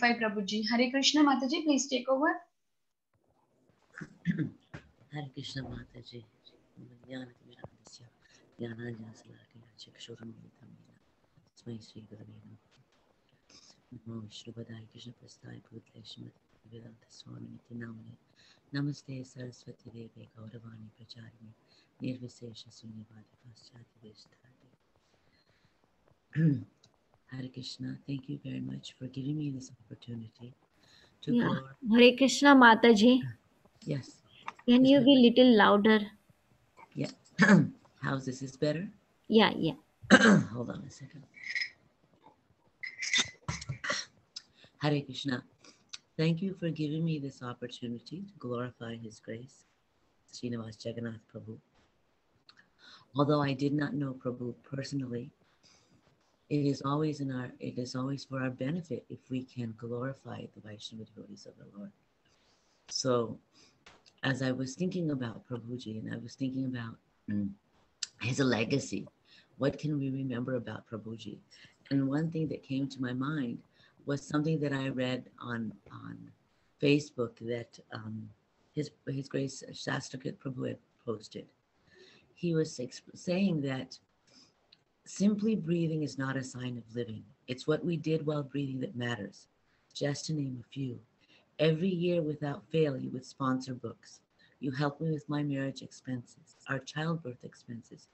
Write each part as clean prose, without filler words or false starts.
Prabhuji. Hare Krishna Mataji, please take over. Hare Krishna Mataji. Jnanatimirandasya Jnananjanasalakaya Chakshurunamitamina Tasmai Sri Gurave Namaha Namo Vishnupadaya Krishna Prasthaya Bhutale Srimati Vedanta Swami Niti Namane Namaste Saraswati Deve Gauravani Pracharini Nirvisesha Sunyavadi Paschati Deshtati. Hare Krishna, thank you very much for giving me this opportunity to go. Hare Krishna Mataji. Yes. Can you be little louder? Yeah. How's this? Is better? Yeah. Hold on a second. Hare Krishna. Thank you for giving me this opportunity to glorify His grace, Srinivas Jagannath Prabhu. Although I did not know Prabhu personally, it is always for our benefit if we can glorify the Vaishnava devotees of the Lord. So, as I was thinking about Prabhuji and I was thinking about his legacy, what can we remember about Prabhuji? And one thing that came to my mind was something that I read on Facebook that His Grace Shastrakrit Prabhu had posted. He was saying that simply breathing is not a sign of living. It's what we did while breathing that matters. Just to name a few. Every year without fail, you would sponsor books. You helped me with my marriage expenses, our childbirth expenses.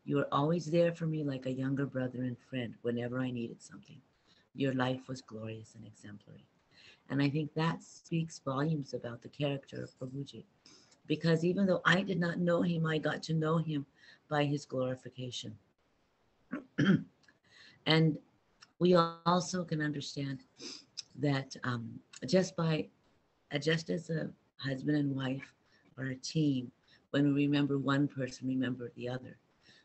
You were always there for me like a younger brother and friend whenever I needed something. Your life was glorious and exemplary. And I think that speaks volumes about the character of Prabhuji. Because even though I did not know him, I got to know him by his glorification. And we also can understand that just as a husband and wife or a team, when we remember one person, remember the other.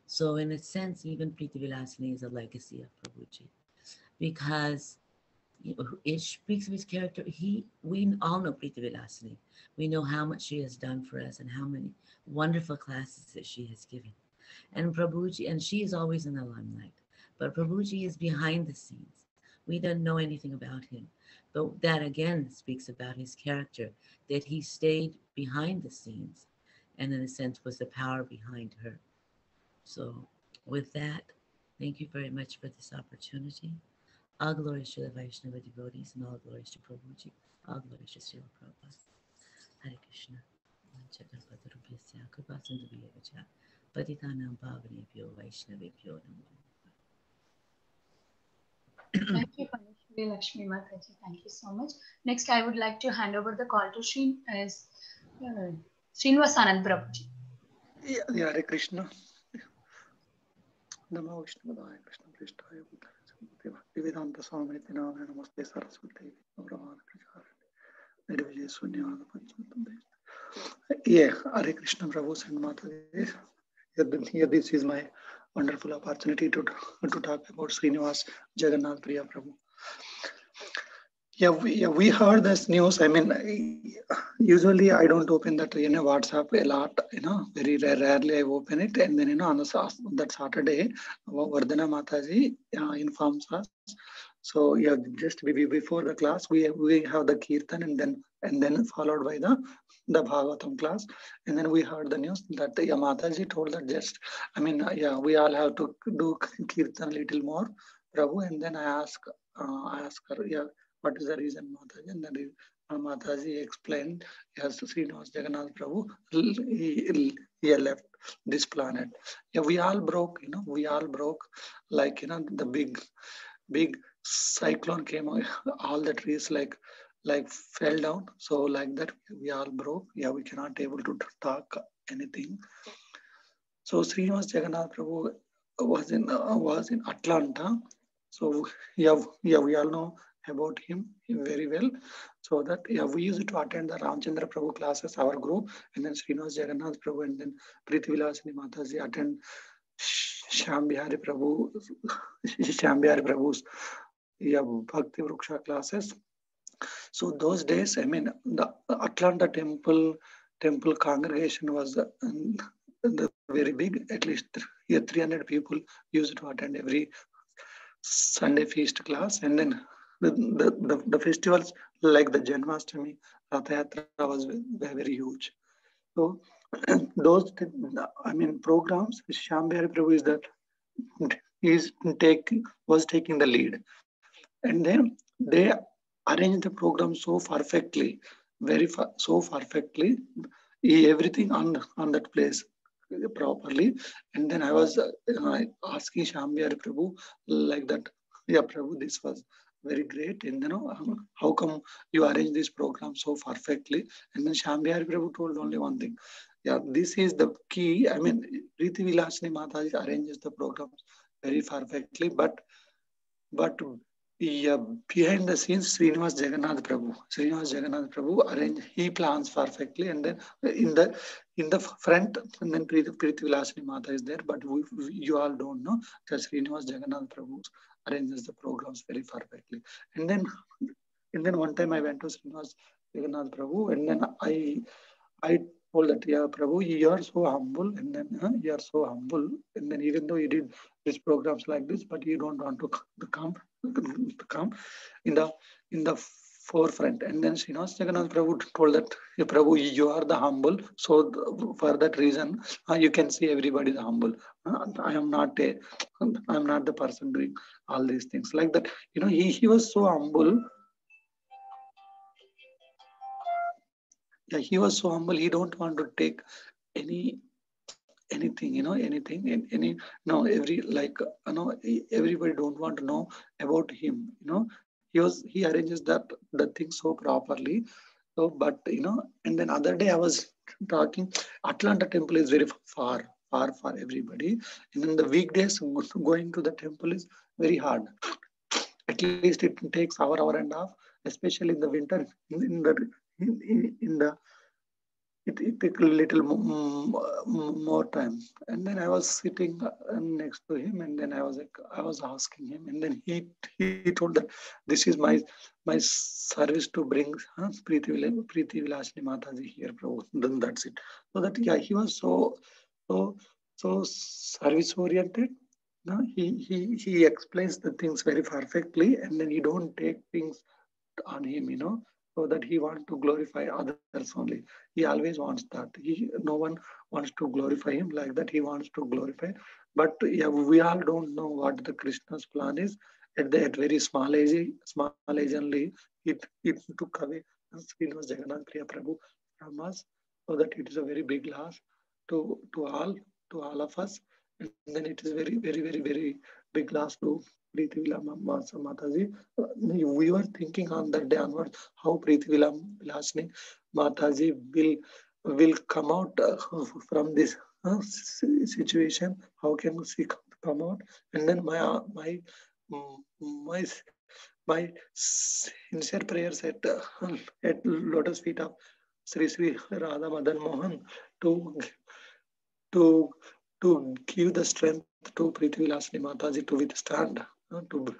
So in a sense, even Priti Vilasini is a legacy of Prabhuji, because it speaks of his character. We all know Priti Vilasini. We know how much she has done for us and how many wonderful classes that she has given. And Prabhuji, and she is always in the limelight, but Prabhuji is behind the scenes. We don't know anything about him, but that again speaks about his character, that he stayed behind the scenes and in a sense was the power behind her. So with that, thank you very much for this opportunity. All glories to the Vaishnava devotees and all glories to Prabhuji. All glories to Srila Prabhupada. Hare Krishna. Patitanam Pavanebhyo Vaishnavebhyo Namo. Thank you, Panishri Lakshmi Mataji. Thank you so much. Next, I would like to hand over the call to Srinivasanand Prabhuji. Yeah, Hare Krishna. Namo Vishnupadaya Krishna Prasthaya Bhutale Vedanta Swami Niti Namane Namaste Saraswati Gauravani Pracharini Nirvijaya Sunyavadi Paschati. Yeah, Hare Krishna Prabhu and Mataji. Here this is my wonderful opportunity to talk about Srinivas Jagannath Priya Prabhu. We heard this news. I mean, usually I don't open that WhatsApp a lot. Very rarely I open it. And then on that Saturday, Vardhana Mataji informs us. So just before the class, we have the kirtan and then followed by the Bhagavatam class, and then we heard the news that Mataji told that we all have to do kirtan a little more, Prabhu. And then I asked her, what is the reason, Mataji? And then Mataji explained, yes, Srinivas Jagannath Prabhu, he left this planet. We all broke, like, the big cyclone came, all the trees like fell down. So like that, we all broke. We cannot able to talk anything. So Srinivas Jagannath Prabhu was in Atlanta. So we all know about him very well. So that we used to attend the Ramchandra Prabhu classes, our group, and then Srinivas Jagannath Prabhu and then Priti Vilasini Mataji attend Shyam Bihari Prabhu's Bhakti Vriksha classes. So those days, the Atlanta temple congregation was very big. At least 300 people used to attend every Sunday feast class. And then the festivals like the Janmashtami, Ratha Yatra was very huge. So those, I mean, programs, Shyam Bihari Prabhu was taking the lead, and then they arranged the program so perfectly, so perfectly, everything on that place properly. And then I was asking Shyam Bihari Prabhu like that, yeah Prabhu, this was very great, and how come you arrange this program so perfectly? And then Shyam Bihari Prabhu told only one thing, yeah, this is the key. I mean, Preeti Vilasini Mataji arranges the programs very perfectly, but yeah, behind the scenes, Srinivas Jagannath Prabhu he plans perfectly, and then in the front, and then Preeti Vilasini Mata is there, but you all don't know that Srinivas Jagannath Prabhu arranges the programs very perfectly. And then one time I went to Srinivas Jagannath Prabhu, and then I told that, yeah, Prabhu, you are so humble, and then you are so humble, and then even though you did these programs like this, but you don't want to come in the forefront. And then Srinivas Jagannath Prabhu told that, yeah, Prabhu, you are the humble, so for that reason, you can see everybody is humble. I am not the person doing all these things like that. He was so humble. Yeah, he was so humble. He don't want to take any anything, anything, any no, every like everybody don't want to know about him. He arranges that thing so properly. So, but and then other day I was talking. Atlanta temple is very far for everybody, and then the weekdays going to the temple is very hard. At least it takes hour and a half, especially in the winter. In the it took a little more time. And then I was sitting next to him, and then I was asking him, and then he told that this is my service to bring Preeti Vilasini Mataji here, Prabhu. Then that's it. So that, yeah, he was so so service oriented. No, he explains the things very perfectly, and then he don't take things on him, so that he wants to glorify others only. He always wants that. No one wants to glorify him like that. He wants to glorify. But yeah, we all don't know what the Krishna's plan is. At very small age only, it took away Srinivas Jagannath Priya Prabhu from us, so that it is a very big loss to all of us. And then it is very big loss to Preeti Mataji. We were thinking on that day onwards how Preeti Vilasini Mataji will come out from this situation. How can she come out? And then my my sincere prayers at lotus feet of Sri Radha Madan Mohan to to to give the strength to Preeti Vilasini Mataji to withstand, to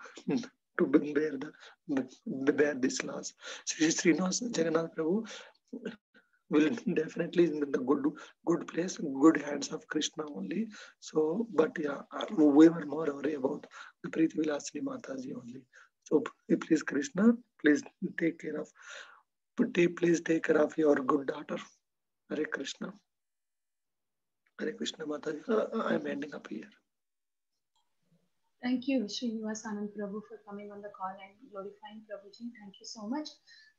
bear this loss. Srinivas Jagannath Prabhu will definitely in the good place, good hands of Krishna only. So, but yeah, we were more worried about the Preeti Vilasini Mataji only. So please, Krishna, please take care of your good daughter. Hare Krishna. Hare Krishna Mataji. I am ending up here. Thank you, Srinivas Anand Prabhu, for coming on the call and glorifying Prabhuji. Thank you so much.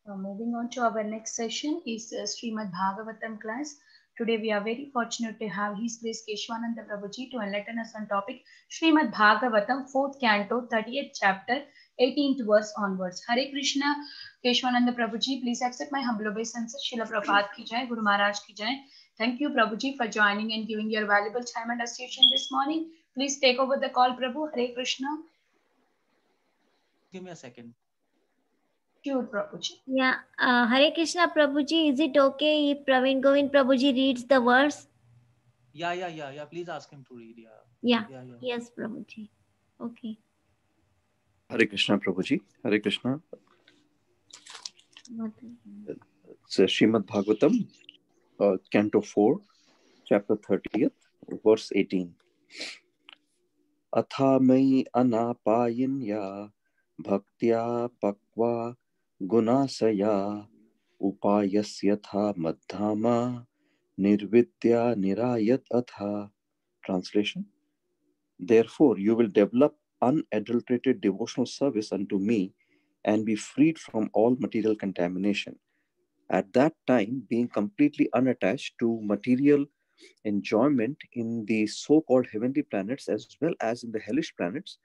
Moving on to our next session is Srimad Bhagavatam class. Today we are very fortunate to have His Grace Keshwananda Prabhuji to enlighten us on topic Srimad Bhagavatam, 4th canto, 30th chapter, 18th verse onwards. Hare Krishna, Keshwananda Prabhuji, please accept my humble obeisances. Srila Prabhupada ki jai, Guru Maharaj ki jai. Thank you, Prabhuji, for joining and giving your valuable time and association this morning. Please take over the call, Prabhu. Hare Krishna. Give me a second. Sure, Prabhuji. Yeah, Hare Krishna Prabhuji, is it okay if Praveen Govind Prabhuji reads the verse? Yeah. Please ask him to read. Yeah. Yes, Prabhuji. Okay. Hare Krishna Prabhuji. Hare Krishna. It's Srimad Bhagavatam, Canto 4, Chapter 30th, verse 18. Atha mai anapayinya bhaktya pakva gunasaya upayasyatha madhama nirvidya nirayat atha. Translation: Therefore, you will develop unadulterated devotional service unto me and be freed from all material contamination. At that time, being completely unattached to material enjoyment in the so-called heavenly planets as well as in the hellish planets,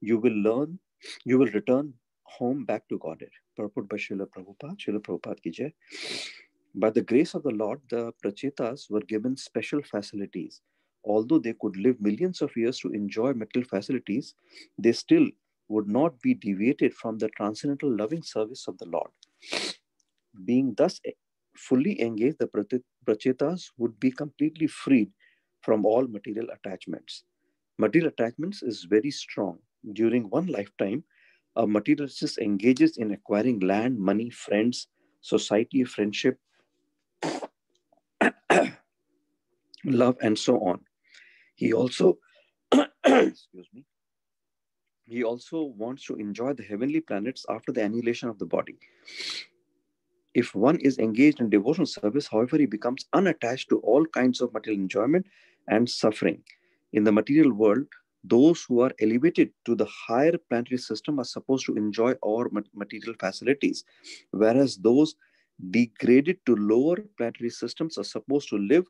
you will return home back to Godhead. Purport by Srila Prabhupada. Srila Prabhupada ki jai. By the grace of the Lord, the Prachetas were given special facilities. Although they could live millions of years to enjoy material facilities, they still would not be deviated from the transcendental loving service of the Lord. Being thus fully engaged, the Prachetas would be completely freed from all material attachments. Material attachments is very strong. During one lifetime, a materialist engages in acquiring land, money, friends, society, friendship, love, and so on. He also, excuse me, he also wants to enjoy the heavenly planets after the annihilation of the body. If one is engaged in devotional service, however, he becomes unattached to all kinds of material enjoyment and suffering. In the material world, those who are elevated to the higher planetary system are supposed to enjoy all material facilities, whereas those degraded to lower planetary systems are supposed to live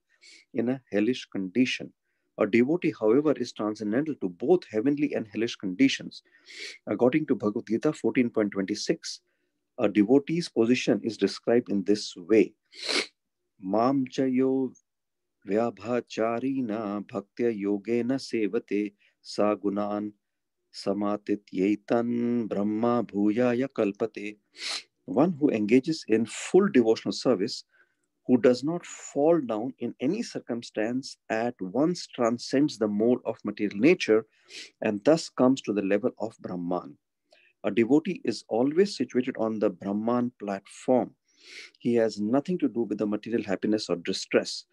in a hellish condition. A devotee, however, is transcendental to both heavenly and hellish conditions. According to Bhagavad Gita 14.26, a devotee's position is described in this way. Mam chayo vyabhacharina bhaktya yogena sevate sa gunan samatityetan brahma bhuyaya kalpate. One who engages in full devotional service, who does not fall down in any circumstance, at once transcends the mode of material nature and thus comes to the level of Brahman. A devotee is always situated on the Brahman platform. He has nothing to do with the material happiness or distress.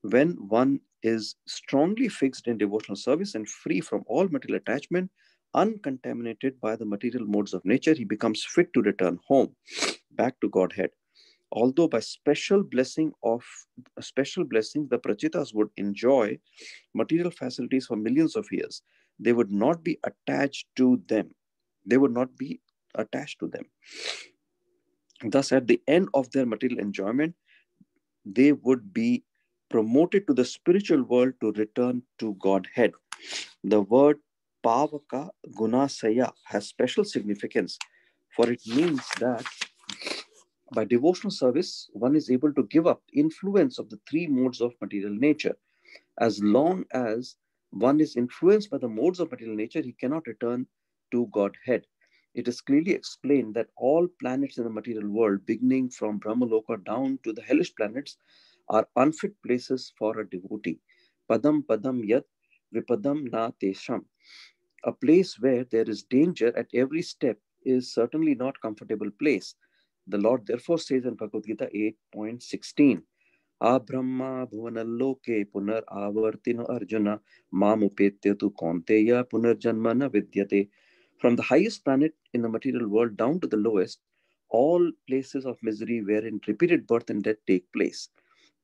When one is strongly fixed in devotional service and free from all material attachment, uncontaminated by the material modes of nature, he becomes fit to return home, back to Godhead. Although by special blessing, the Prachetas would enjoy material facilities for millions of years, they would not be attached to them. Thus, at the end of their material enjoyment, they would be promoted to the spiritual world to return to Godhead. The word Pavaka Gunasaya has special significance, for it means that by devotional service, one is able to give up influence of the three modes of material nature. As long as one is influenced by the modes of material nature, he cannot return to Godhead. It is clearly explained that all planets in the material world, beginning from Brahmaloka down to the hellish planets, are unfit places for a devotee. Padam padam yat vipadam na tesham. A place where there is danger at every step is certainly not a comfortable place. The Lord therefore says in Bhagavad Gita 8.16, Abrahma bhuvanaloke punar avartino arjuna mamupetya tu kaunteya punarjanmana vidyate. From the highest planet in the material world down to the lowest, all places of misery wherein repeated birth and death take place.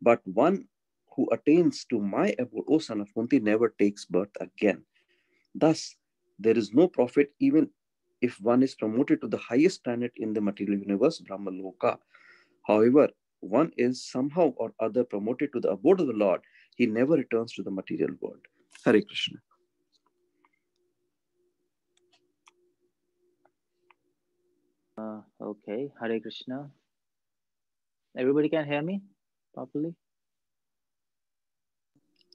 But one who attains to my abode, O son of Kunti, never takes birth again. Thus, there is no profit even if one is promoted to the highest planet in the material universe, Brahmaloka. However, one is somehow or other promoted to the abode of the Lord, he never returns to the material world. Hare Krishna. Okay, Hare Krishna. Everybody can hear me properly?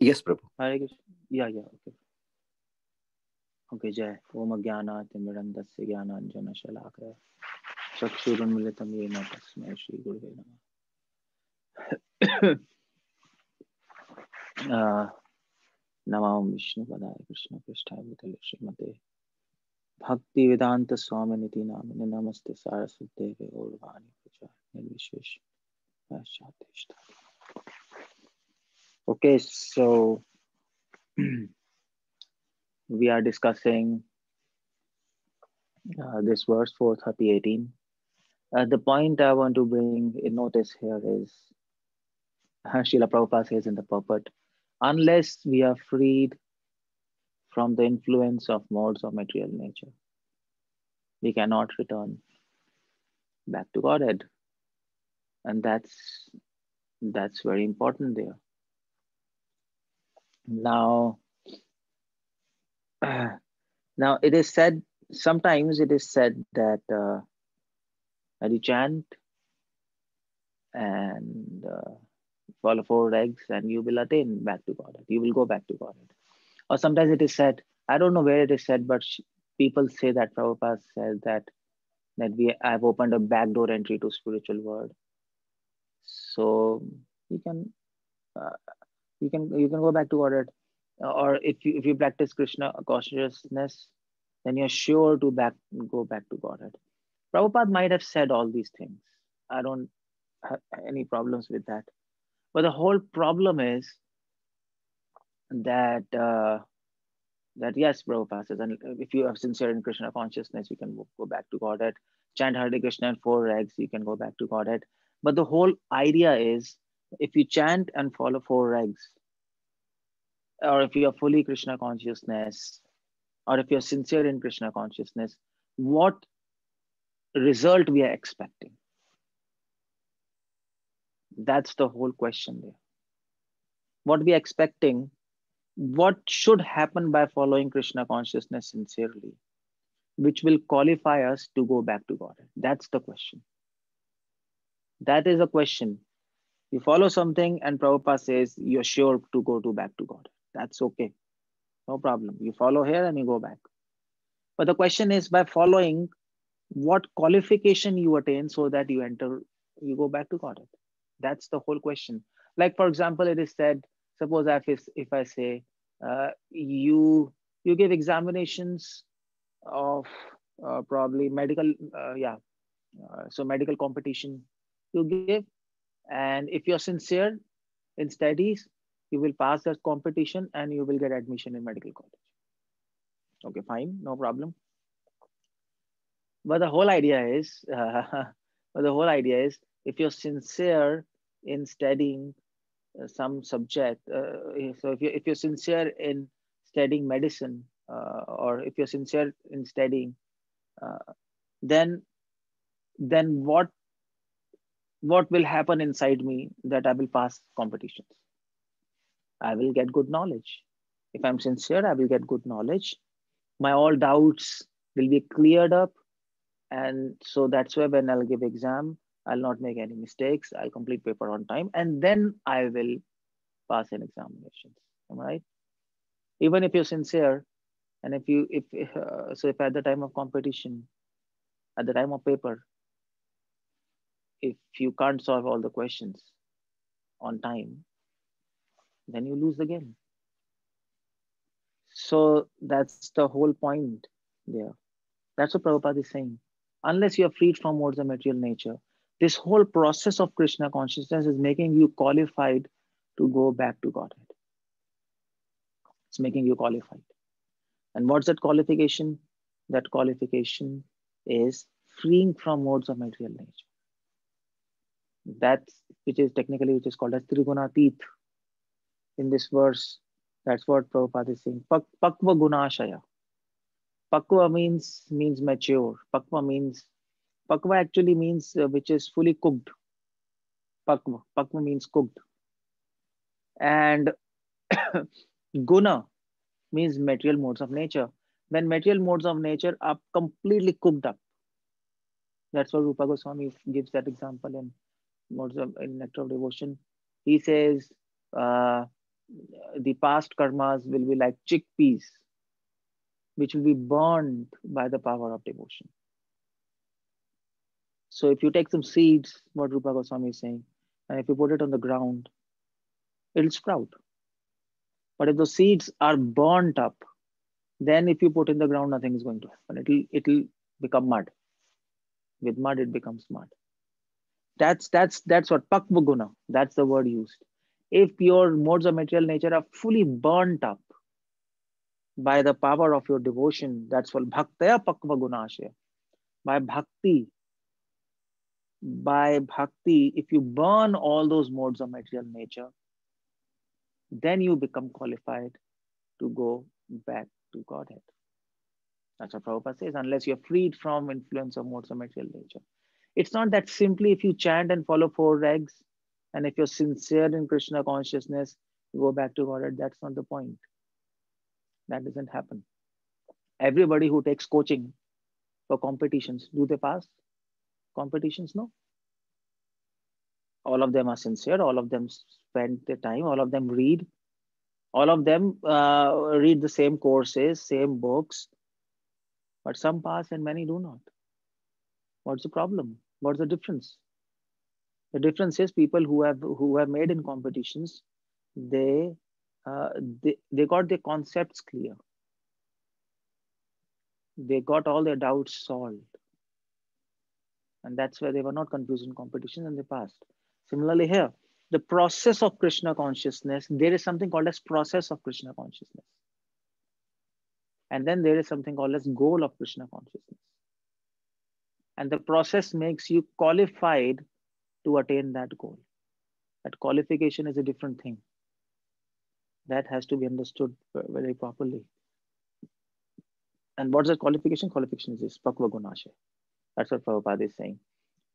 Yes, Prabhu. Hare Krishna. Yeah, okay. Okay, Jai. Om Jnana-timirandasya Jnananjana Shalakaya Chakshurunmilitam Yena Tasmai Shri Gurave Namah. Namam Vishnu Padaya Krishna Prishthaya Bhutale Srimate Bhakti Vedanta Swaminiti Namane Namaste Saraswate Gaurvani Prachar Nirvishesh Paschatishta. Okay, so we are discussing This verse 4:30-18. The point I want to bring in notice here is Srila Prabhupada says in the purport, unless we are freed from the influence of modes of material nature, we cannot return back to Godhead. And that's very important there. Now, now it is said, sometimes it is said that you chant and follow 4 legs and you will attain back to Godhead. You will go back to Godhead. Or sometimes it is said, I don't know where it is said, but people say that Prabhupada said that I've opened a backdoor entry to spiritual world. So you can go back to Godhead. Or if you practice Krishna consciousness, then you're sure to go back to Godhead. Prabhupada might have said all these things. I don't have any problems with that. But the whole problem is that yes, Prabhupada says, and if you are sincere in Krishna consciousness, you can go back to Godhead. Chant Hare Krishna and 4 legs, you can go back to Godhead. But the whole idea is, if you chant and follow 4 legs, or if you are fully Krishna consciousness, or if you're sincere in Krishna consciousness, what result we are expecting? That's the whole question there. What we are expecting, what should happen by following Krishna consciousness sincerely, which will qualify us to go back to Godhead? That's the question. That is a question. You follow something and Prabhupada says you're sure to go back to Godhead. That's okay. No problem. You follow here and you go back. But the question is, by following, what qualification you attain so that you go back to Godhead? That's the whole question. Like, for example, it is said, suppose if I say, you give examinations of probably medical, so medical competition you give. And if you're sincere in studies, you will pass that competition and you will get admission in medical college. Okay, fine, no problem. But the whole idea is, if you're sincere in studying some subject, so if you're sincere in studying medicine, or if you're sincere in studying, then what will happen inside me that I will pass competitions? I will get good knowledge. If I'm sincere, I will get good knowledge. My all doubts will be cleared up. And so that's why when I'll give exam, I'll not make any mistakes. I'll complete paper on time. And then I will pass in examinations. Am I right? Even if you're sincere, and if at the time of competition, at the time of paper, if you can't solve all the questions on time, then you lose the game. So that's the whole point there. That's what Prabhupada is saying. Unless you are freed from modes of material nature, this whole process of Krishna consciousness is making you qualified to go back to Godhead. It's making you qualified. And what's that qualification? That qualification is freeing from modes of material nature. Which is called as Trigunatit. In this verse, that's what Prabhupada is saying. Pakva gunashaya. Pakva means mature. Pakva actually means which is fully cooked. Pakva means cooked. And guna means material modes of nature. When material modes of nature are completely cooked up. That's what Rupa Goswami gives that example in Nectar of Devotion. He says the past karmas will be like chickpeas, which will be burned by the power of devotion. So if you take some seeds, what Rupa Goswami is saying, and if you put it on the ground, it'll sprout. But if the seeds are burnt up, then if you put in the ground, nothing is going to happen. It'll become mud. With mud, it becomes mud. That's what Pakva Guna, that's the word used. If your modes of material nature are fully burnt up, by the power of your devotion. That's what bhaktaya pakva gunashaya. By bhakti, if you burn all those modes of material nature, then you become qualified to go back to Godhead. That's what Prabhupada says, unless you're freed from influence of modes of material nature. It's not that simply if you chant and follow 4 regs, and if you're sincere in Krishna consciousness, you go back to Godhead. That's not the point. That doesn't happen. Everybody who takes coaching for competitions, do they pass competitions? No. All of them are sincere. All of them spend their time. All of them read. All of them read the same courses, same books. But some pass and many do not. What's the problem? What's the difference? The difference is people who have made in competitions, they got their concepts clear. They got all their doubts solved. And that's why they were not confused in competition and they passed. Similarly here, the process of Krishna consciousness, there is something called as process of Krishna consciousness. And then there is something called as goal of Krishna consciousness. And the process makes you qualified to attain that goal. That qualification is a different thing. That has to be understood very properly. And what's the qualification? Qualification is this, Pakva Gunashaya. That's what Prabhupada is saying.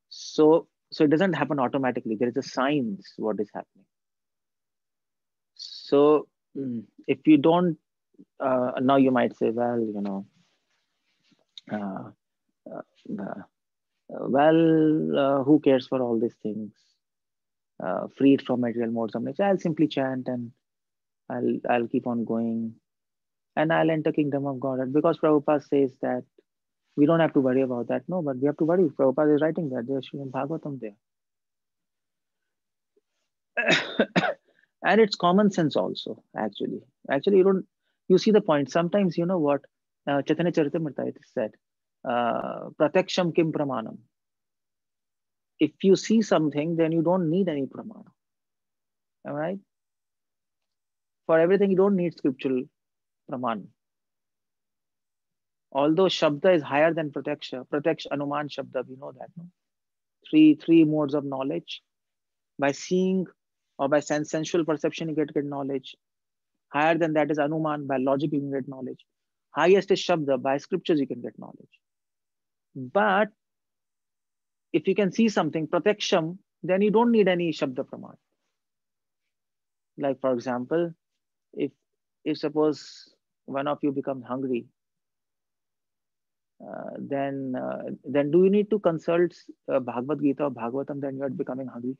So it doesn't happen automatically. There is a science what is happening. So if you don't, now you might say, well, who cares for all these things? Freed from material modes of nature, I'll simply chant and I'll keep on going and I'll enter kingdom of God. Because Prabhupada says that we don't have to worry about that. No, but we have to worry. Prabhupada is writing that. There's Srimad Bhagavatam there. And it's common sense also, actually. Actually, you see the point. Sometimes, you know what? Chaitanya Charitamrita, it is said, pratyaksham kim pramanam. If you see something, then you don't need any pramana. All right? For everything, you don't need scriptural praman. Although Shabda is higher than Pratyaksha, Anuman Shabda, we know that. No? Three modes of knowledge. By seeing or by sensual perception, you get knowledge. Higher than that is Anuman, by logic you can get knowledge. Highest is Shabda, by scriptures you can get knowledge. But if you can see something, Pratyaksham, then you don't need any Shabda Praman. Like for example, if suppose one of you becomes hungry, then do you need to consult Bhagavad Gita or Bhagavatam, then you are becoming hungry?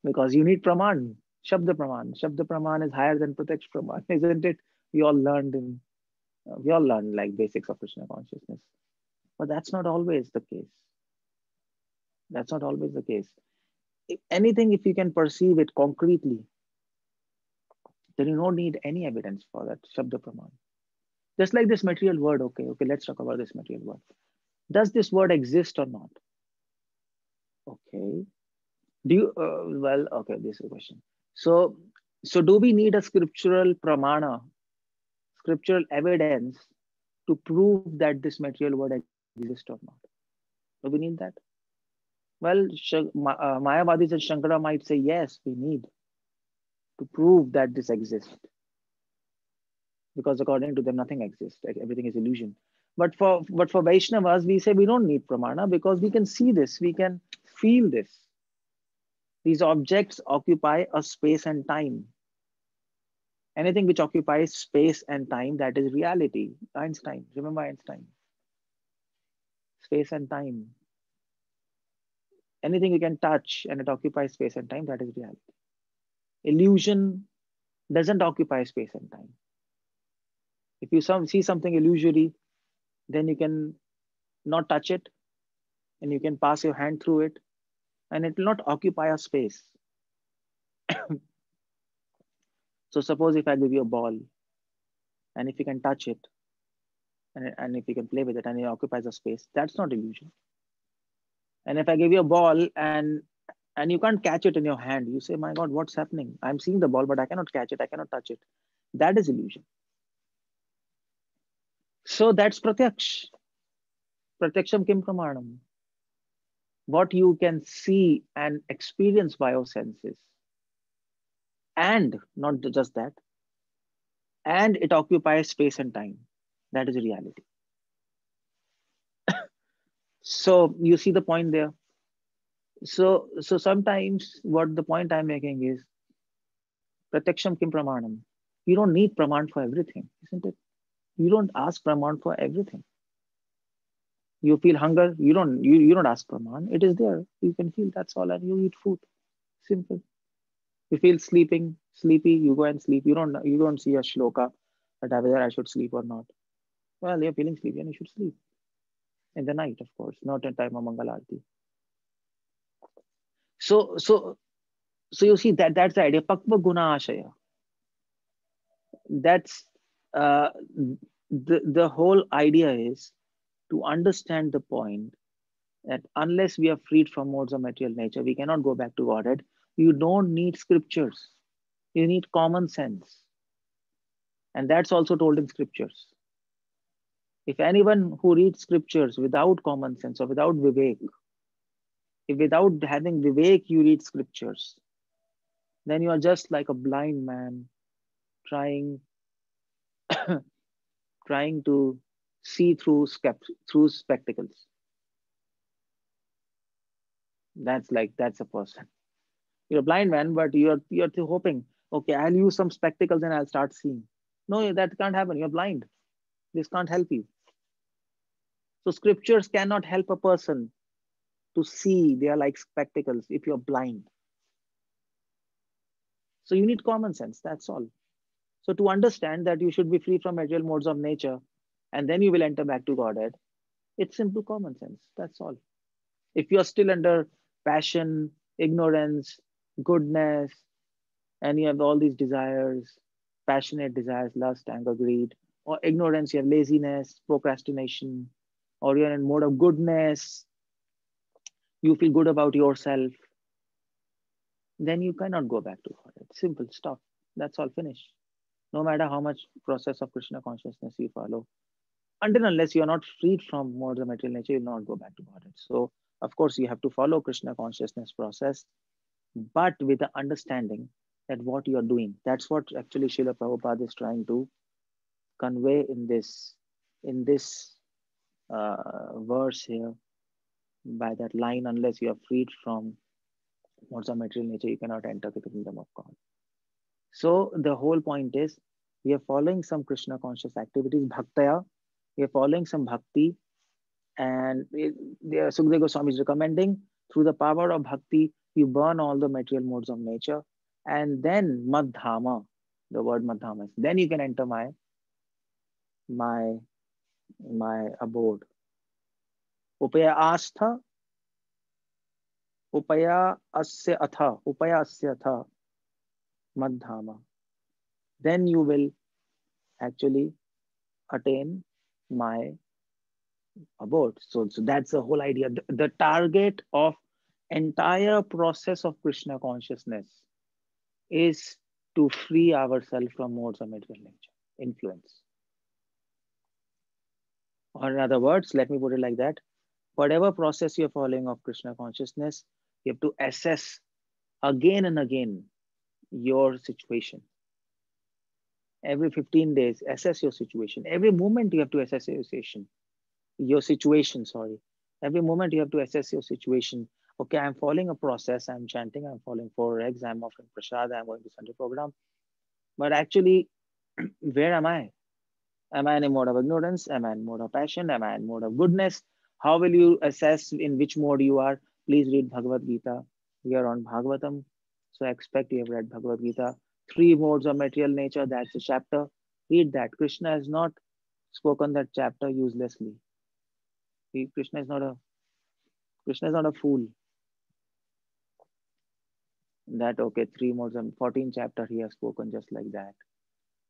Because you need Praman, Shabda Praman. Shabda Praman is higher than Pratyaksh Praman, isn't it? We all learned like basics of Krishna consciousness. But that's not always the case. That's not always the case. If anything, if you can perceive it concretely, then you don't need any evidence for that Shabda Praman. Just like this material word, okay, let's talk about this material word. Does this word exist or not? Okay. Do you, this is a question. So do we need a scriptural pramana, scriptural evidence to prove that this material word exists or not? Do we need that? Well, Mayavadis and Shankara might say, yes, we need to prove that this exists. Because according to them, nothing exists. Like everything is illusion. But for Vaishnavas, we say we don't need pramana because we can see this, we can feel this. These objects occupy a space and time. Anything which occupies space and time, that is reality. Einstein, remember Einstein? Space and time. Anything you can touch and it occupies space and time, that is reality. Illusion doesn't occupy space and time. If you see something illusory, then you can not touch it and you can pass your hand through it and it will not occupy a space. So suppose if I give you a ball and if you can touch it and if you can play with it and it occupies a space, that's not illusion. And if I give you a ball and you can't catch it in your hand, you say, my God, what's happening? I'm seeing the ball, but I cannot catch it. I cannot touch it. That is illusion. So that's pratyaksh. Pratyaksham kim pramanam. What you can see and experience by your senses. And not just that, and it occupies space and time. That is reality. So you see the point there. So sometimes what the point I'm making is pratyaksham kim pramanam. You don't need praman for everything, isn't it? You don't ask praman for everything. You feel hunger, you don't ask praman. It is there. You can feel, that's all, and you eat food. Simple. You feel sleepy, you go and sleep. You don't see a shloka that whether I should sleep or not. Well, you're feeling sleepy and you should sleep. In the night, of course, not in time of Mangalarti. So you see that's the idea. Pakva guna ashaya. That's the whole idea is to understand the point that unless we are freed from modes of material nature, we cannot go back to Godhead. You don't need scriptures. You need common sense. And that's also told in scriptures. If anyone who reads scriptures without common sense or without vivek, if without having vivek you read scriptures, then you are just like a blind man trying to see through spectacles. That's a person. You're a blind man, but you're hoping, okay, I'll use some spectacles and I'll start seeing. No, that can't happen. You're blind. This can't help you. So scriptures cannot help a person to see. They are like spectacles if you're blind. So you need common sense. That's all. So to understand that you should be free from material modes of nature, and then you will enter back to Godhead, it's simple common sense. That's all. If you're still under passion, ignorance, goodness, and you have all these desires, passionate desires, lust, anger, greed, or ignorance, you have laziness, procrastination, or you're in mode of goodness, you feel good about yourself, then you cannot go back to Godhead. Simple, stop. That's all, finish. No matter how much process of Krishna consciousness you follow, until unless you are not freed from modes of material nature, you will not go back to Godhead. So, of course, you have to follow Krishna consciousness process, but with the understanding that what you are doing, that's what actually Srila Prabhupada is trying to convey in this verse here, by that line, unless you are freed from modes of material nature, you cannot enter the kingdom of God. So the whole point is, we are following some Krishna conscious activities, bhaktaya, we are following some bhakti, and Sukadeva Goswami is recommending, through the power of bhakti, you burn all the material modes of nature, and then madhama, the word madhama is, then you can enter my abode. Upaya astha, upaya asya atha, madhama. Then you will actually attain my abode. So that's the whole idea. The target of entire process of Krishna consciousness is to free ourselves from modes of material nature, influence. Or in other words, let me put it like that. Whatever process you're following of Krishna consciousness, you have to assess again and again your situation. Every 15 days, assess your situation. Every moment you have to assess your situation. Every moment you have to assess your situation. Okay, I'm following a process, I'm chanting, I'm following 4 eggs, I'm offering prasad, I'm going to Sunday program. But actually, where am I? Am I in a mode of ignorance? Am I in mode of passion? Am I in mode of goodness? How will you assess in which mode you are? Please read Bhagavad Gita. We are on Bhagavatam. So I expect you have read Bhagavad Gita. 3 modes of material nature, that's a chapter. Read that. Krishna has not spoken that chapter uselessly. Krishna is not a fool. That, okay, 3 modes and 14 chapter he has spoken just like that.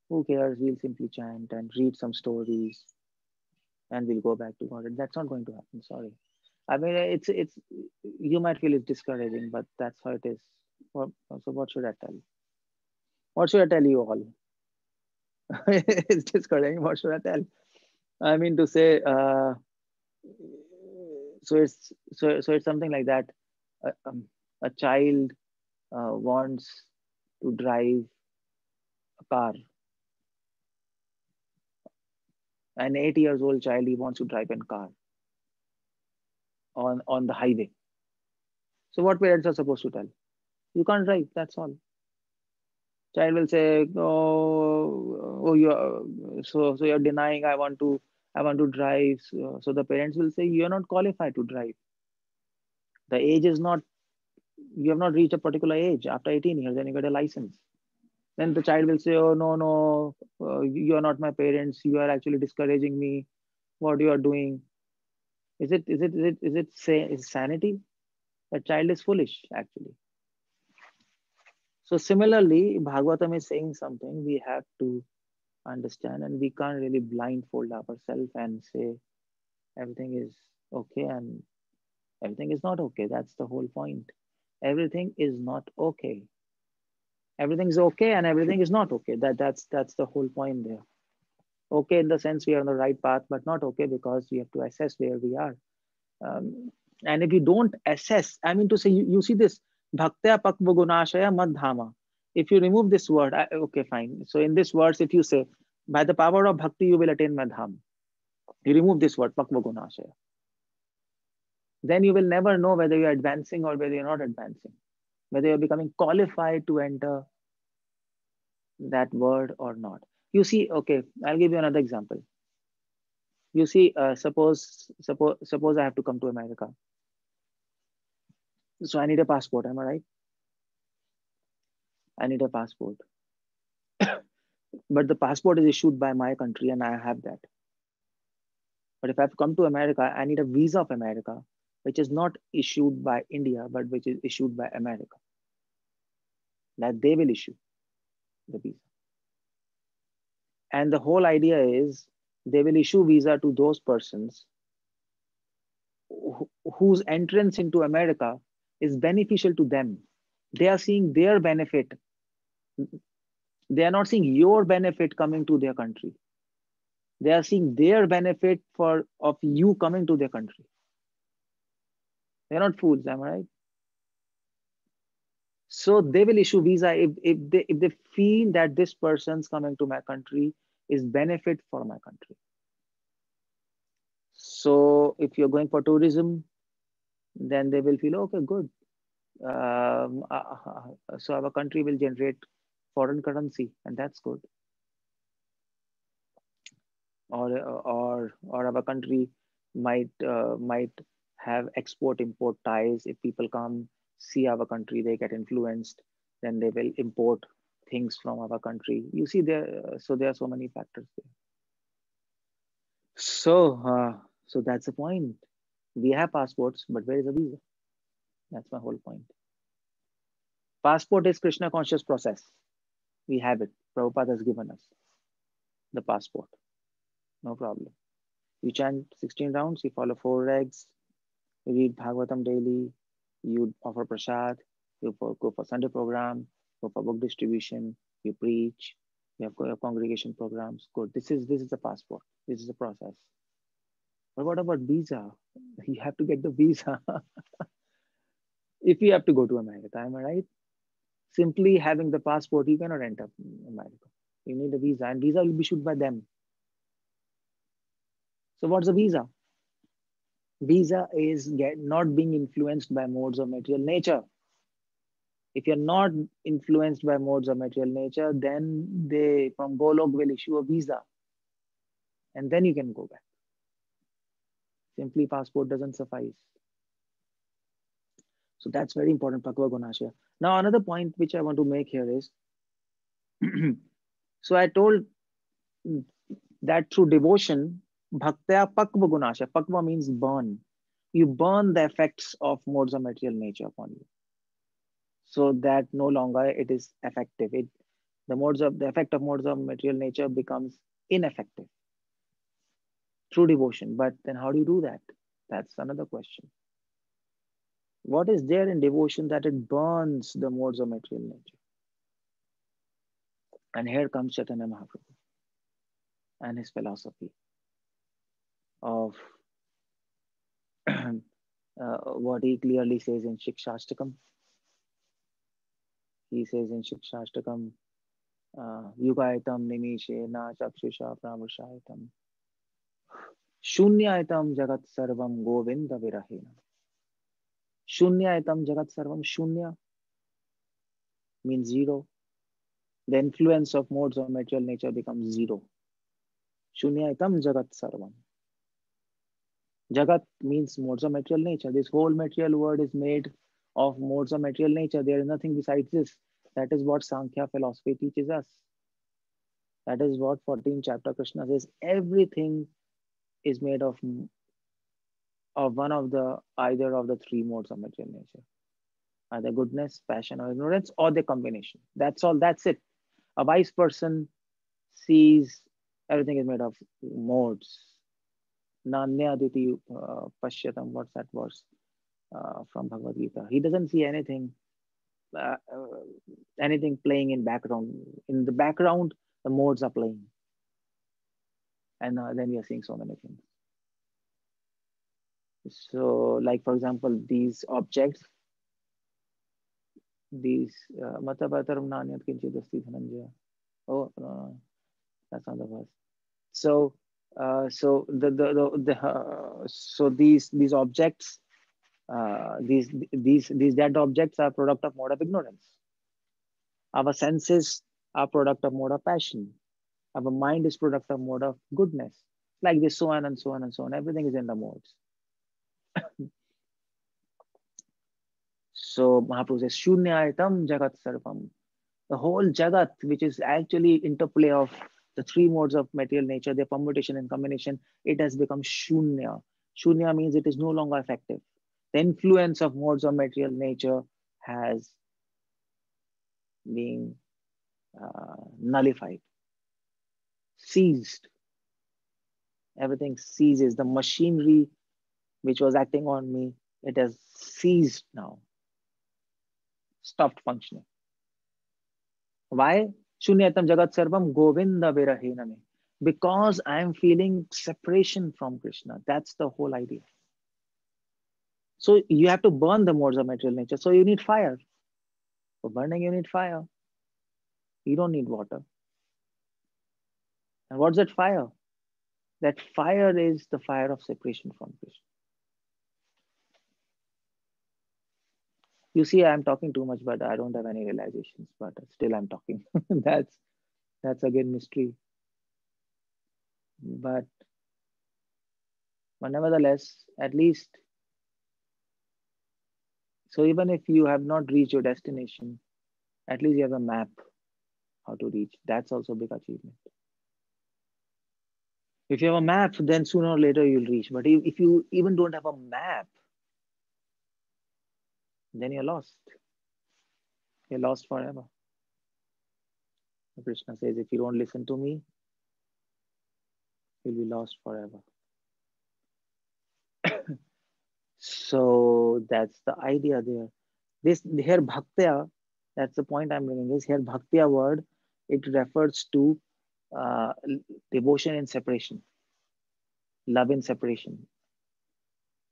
Who cares? We'll simply chant and read some stories and we'll go back to God. That's not going to happen. Sorry. I mean, it's you might feel it's discouraging, but that's how it is. So what should I tell you? What should I tell you all? It's discouraging. What should I tell? I mean to say, so it's something like that. A child wants to drive a car. An 8 years old child, he wants to drive a car on the highway. So what parents are supposed to tell? You can't drive. That's all. Child will say, "Oh, so you're denying. I want to drive." So the parents will say, "You're not qualified to drive. The age is not. You have not reached a particular age. After 18 years, then you get a license." Then the child will say, "Oh no, you are not my parents. You are actually discouraging me. What you are doing? Is sanity? That child is foolish, actually." So similarly, Bhagavatam is saying something we have to understand, and we can't really blindfold ourselves and say everything is okay and everything is not okay. That's the whole point. Everything is not okay. Everything's okay and everything is not okay. That's the whole point there. Okay in the sense we are on the right path, but not okay because we have to assess where we are. And if you don't assess, I mean to say, you see this bhaktya pakva gunashaya madhama. If you remove this word, okay, fine. So in this verse, if you say, by the power of bhakti, you will attain madham. You remove this word, pakva gunashaya. Then you will never know whether you're advancing or whether you're not advancing, whether you're becoming qualified to enter that word or not. You see, okay, I'll give you another example. You see, suppose I have to come to America. So I need a passport, am I right? I need a passport. But the passport is issued by my country and I have that. But if I have to come to America, I need a visa of America, which is not issued by India, but which is issued by America. That they will issue the visa. And the whole idea is they will issue visa to those persons whose entrance into America is beneficial to them. They are seeing their benefit. They are not seeing your benefit coming to their country. They are seeing their benefit of you coming to their country. They're not fools, am I right? So they will issue visa if they feel that this person's coming to my country is benefit for my country. So if you're going for tourism, then they will feel, okay, good. So our country will generate foreign currency, and that's good. Or our country might have export-import ties. If people come see our country, they get influenced, then they will import things from our country. You see, there are so many factors there. So that's the point. We have passports, but where is the visa? That's my whole point. Passport is Krishna conscious process. We have it. Prabhupada has given us the passport. No problem. You chant 16 rounds, you follow 4 regs, you read Bhagavatam daily, you offer prasad, you go for Sunday program, go for book distribution, you preach, you have your congregation programs. Good. This is the passport. This is the process. But what about visa? You have to get the visa. If you have to go to America, am I right? Simply having the passport, you cannot enter America. You need a visa, and visa will be issued by them. So what's a visa? Visa is not being influenced by modes of material nature. If you're not influenced by modes of material nature, then they from Golok will issue a visa. And then you can go back. Simply passport doesn't suffice. So that's very important, Pakva Gunashaya. Now another point which I want to make here is, so I told that through devotion, Bhaktya Pakva Gunashaya. Pakva means burn. You burn the effects of modes of material nature upon you, so that no longer it is effective. The effect of modes of material nature becomes ineffective through devotion. But then how do you do that? That's another question. What is there in devotion that it burns the modes of material nature? And here comes Chaitanya Mahaprabhu. and his philosophy of what he clearly says in Shikshashtakam. He says in Shikshashtakam, Yugaitam nimishe na chakshusha pravashaitam Shunyaitam jagat sarvam govinda virahena. Shunyaitam jagat sarvam. Shunya means zero. The influence of modes of material nature becomes zero. Shunyaitam jagat sarvam. Jagat means modes of material nature. This whole material world is made of modes of material nature. There is nothing besides this. That is what Sankhya philosophy teaches us. That is what 14th chapter Krishna says. Everything is made of one of the either of the three modes of material nature. Either goodness, passion, or ignorance, or the combination. That's all. That's it. A wise person sees everything is made of modes. Nanyaditi Pashyatam, what's that verse from Bhagavad Gita? He doesn't see anything playing in background. In the background, the modes are playing. And then we are seeing so many things. So, like for example, these objects, these Matabataram Nanyat Kinchidasti Dhananjaya. Oh, no, that's not the verse. So, so these objects, these dead objects are product of mode of ignorance. Our senses are product of mode of passion. Our mind is product of mode of goodness. Like this, so on and so on and so on. Everything is in the modes. So Mahaprabhu says, Shunyaitam jagat sarvam. The whole jagat, which is actually interplay of the three modes of material nature, their permutation and combination, it has become shunya. Shunya means it is no longer effective. The influence of modes of material nature has been nullified, ceased. Everything ceases. The machinery which was acting on me, it has ceased now, stopped functioning. Why? Shunyatam jagat sarvam govinda virahename. Because I am feeling separation from Krishna. That's the whole idea. So you have to burn the modes of material nature. So you need fire. For burning, you need fire. You don't need water. And what's that fire? That fire is the fire of separation from Krishna. You see, I'm talking too much, but I don't have any realizations, but still I'm talking. That's again mystery. But nevertheless, at least, so even if you have not reached your destination, at least you have a map how to reach. That's also a big achievement. If you have a map, then sooner or later you'll reach. But if you even don't have a map, then you're lost. You're lost forever. Krishna says, if you don't listen to me, you'll be lost forever. So that's the idea there. This here bhaktya, that's the point I'm bringing. This here bhaktya word, it refers to devotion in separation, love in separation.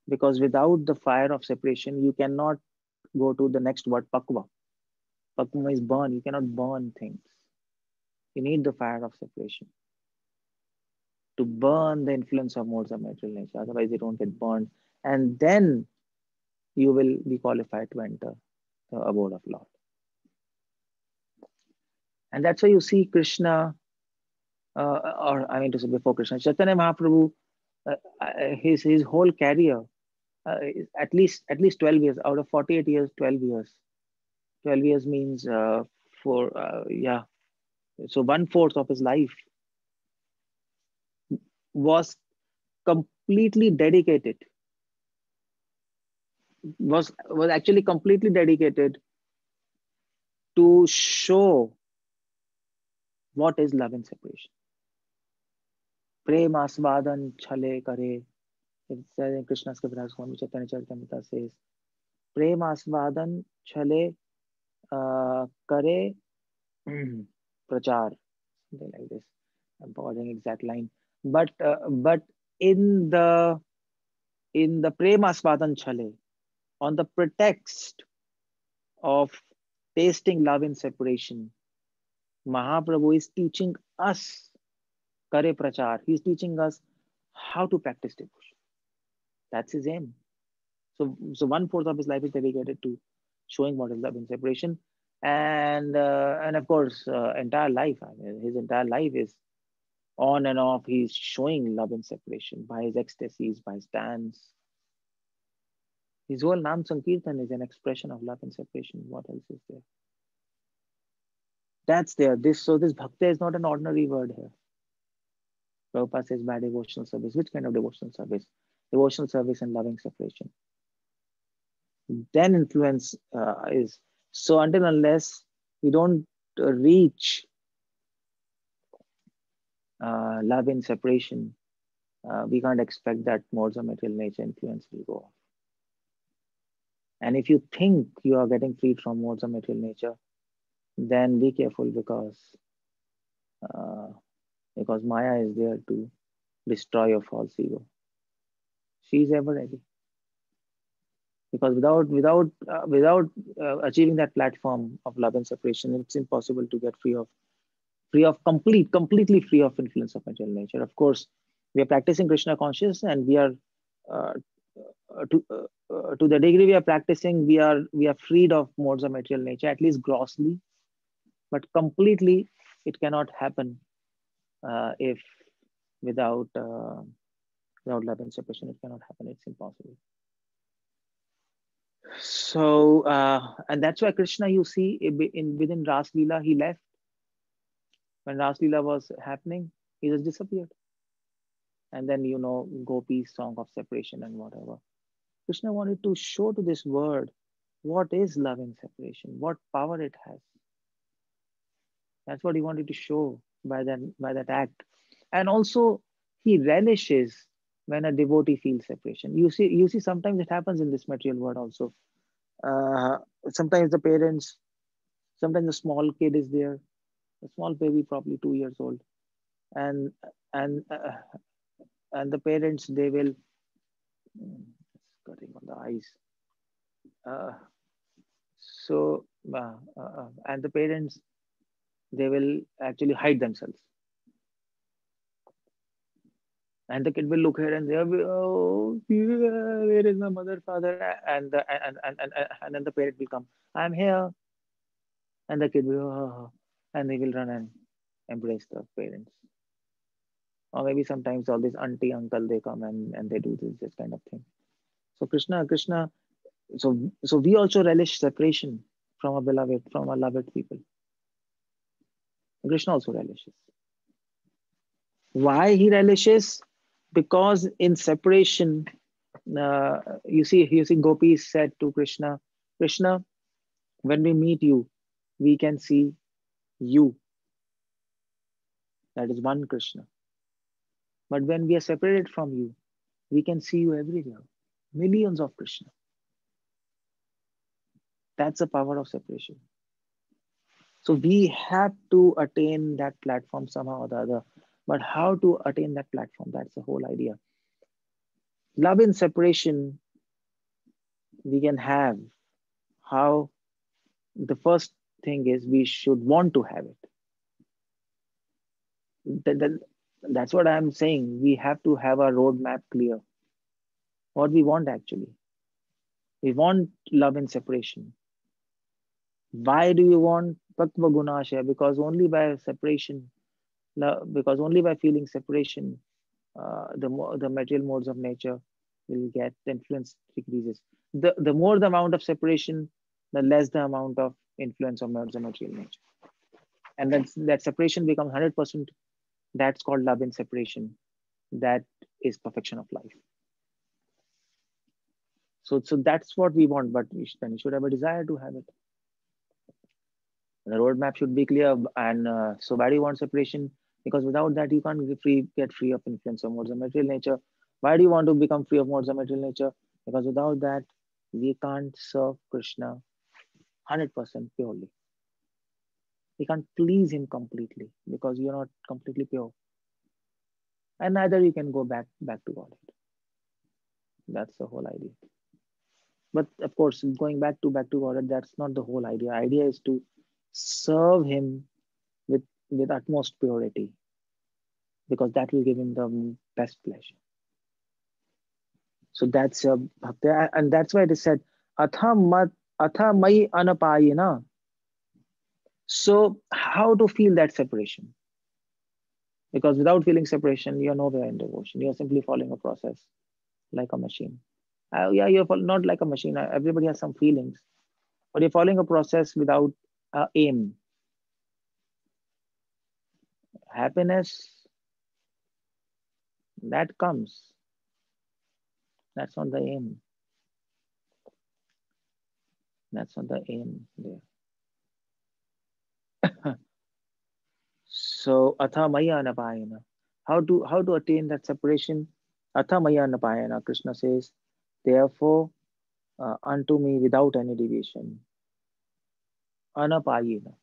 Because without the fire of separation, you cannot go to the next word, pakva. Pakva is burn. You cannot burn things. You need the fire of separation to burn the influence of modes of material nature. Otherwise, you don't get burned. And then you will be qualified to enter the abode of Lord. And that's why you see Krishna, or I mean to say before Krishna, Chaitanya Mahaprabhu, his whole career, at least 12 years, out of 48 years, 12 years. 12 years means so 1/4 of his life was completely dedicated, was actually completely dedicated to show what is love and separation. Prem asvadan chale kare. It says in Krishna's Kaviraj Swami Chaitanya Charitamrita says, Prem asvadan chale kare prachar, something like this. I'm forgetting exact line, but in the Prema Svadan Chale, on the pretext of tasting love in separation, Mahaprabhu is teaching us Kare Prachar. He's teaching us how to practice devotion. That's his aim. So 1/4 of his life is dedicated to showing what is love in separation, and of course, entire life. I mean, his entire life is on and off. He's showing love in separation by his ecstasies, by his dance. His whole Nam Sankirtan is an expression of love and separation. What else is there? That's there. This bhakti is not an ordinary word here. Prabhupada says by devotional service. Which kind of devotional service? Devotional service and loving separation. Then influence is so until unless we don't reach love in separation, we can't expect that modes of material nature influence will go off. And if you think you are getting freed from modes of material nature, then be careful because Maya is there to destroy your false ego. She is ever ready. Because without achieving that platform of love and separation, it's impossible to get completely free of influence of material nature. Of course, we are practicing Krishna consciousness, and we are to the degree we are practicing, we are freed of modes of material nature, at least grossly, but completely it cannot happen if without love and separation. It cannot happen. It's impossible. So and that's why Krishna, you see, within Ras Leela, he left. When Ras Leela was happening, he just disappeared. And then, Gopi's song of separation and whatever. Krishna wanted to show to this world what is love and separation, what power it has. That's what he wanted to show by that act. And also, he relishes when a devotee feels separation. You see, sometimes it happens in this material world also. Sometimes the parents, sometimes a small kid is there, a small baby, probably 2 years old, and the parents, they will, it's cutting on the eyes. And the parents, they will actually hide themselves. And the kid will look here and say, "Oh, where is my mother, father?" And then the parent will come, "I'm here." And the kid will, "Oh," and they will run and embrace the parents. Or maybe sometimes all this auntie, uncle, they come and they do this kind of thing. So Krishna, so we also relish separation from our beloved people. Krishna also relishes. Why he relishes? Because in separation, you see Gopi said to Krishna, "Krishna, when we meet you, we can see you." That is one Krishna. But when we are separated from you, we can see you everywhere. Millions of Krishna. That's the power of separation. So we have to attain that platform somehow or the other. But how to attain that platform? That's the whole idea. Love in separation, we can have. How? The first thing is we should want to have it. That's what I'm saying. We have to have a roadmap clear. What we want actually. We want love in separation. Why do you want Tattva Gunashaya? Because only by separation, because only by feeling separation, the material modes of nature will get, the influence decreases. The more the amount of separation, the less the amount of influence of modes of material nature. And that separation becomes 100%. That's called love in separation. That is perfection of life. So that's what we want, but then you should have a desire to have it. The roadmap should be clear. And so why do you want separation? Because without that, you can't get free of influence of modes of material nature. Why do you want to become free of modes of material nature? Because without that, we can't serve Krishna 100% purely. We can't please him completely because you're not completely pure. and neither you can go back to Godhead. That's the whole idea. But of course, going back to Godhead, that's not the whole idea. Idea is to serve Him with utmost purity, because that will give Him the best pleasure. So that's bhakti, and that's why it is said, atha mai anapayena. So how to feel that separation? Because without feeling separation, you're nowhere in devotion. You're simply following a process like a machine. Yeah, you're not like a machine. Everybody has some feelings, but you're following a process without aim. Happiness, that comes. That's not the aim. That's not the aim there. So atha maya napayana. How to attain that separation? Atha maya napayana. Krishna says, therefore, unto me without any deviation. Anapayena.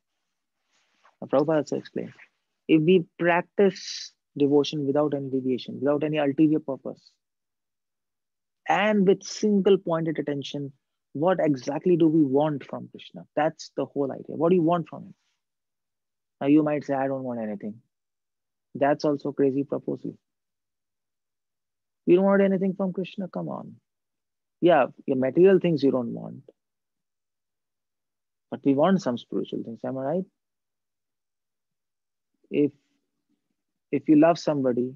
Prabhupada also explained. If we practice devotion without any deviation, without any ulterior purpose, and with single pointed attention, what exactly do we want from Krishna? That's the whole idea. What do you want from him? Now you might say, I don't want anything. That's also a crazy proposal. You don't want anything from Krishna? Come on. Yeah, your material things you don't want. But we want some spiritual things, am I right? If you love somebody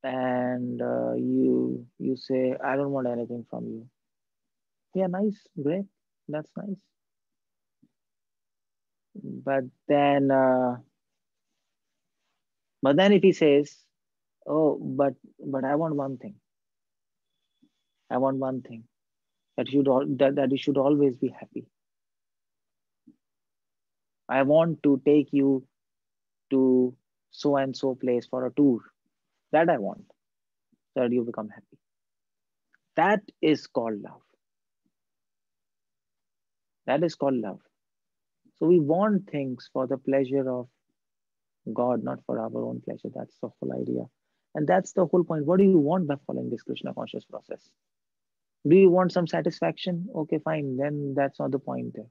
and you say, I don't want anything from you. Yeah, nice, great, that's nice. But then if he says, oh, but I want one thing. I want one thing, that you should always be happy. I want to take you to so and so place for a tour. That I want, so that you become happy. That is called love. That is called love. So we want things for the pleasure of God, not for our own pleasure. That's the whole idea. And that's the whole point. What do you want by following this Krishna conscious process? Do you want some satisfaction? Okay, fine. Then that's not the point there.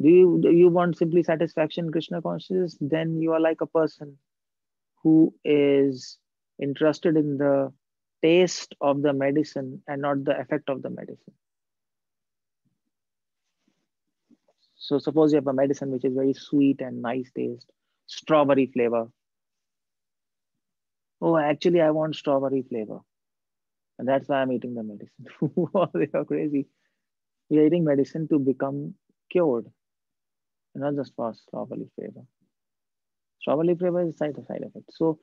Do you want simply satisfaction, Krishna consciousness? Then you are like a person who is interested in the taste of the medicine and not the effect of the medicine. So suppose you have a medicine which is very sweet and nice taste, strawberry flavor. Oh, actually, I want strawberry flavor. And that's why I'm eating the medicine. They are crazy. We are eating medicine to become cured, not just for strawberry flavor. Strawberry flavor is a side effect. So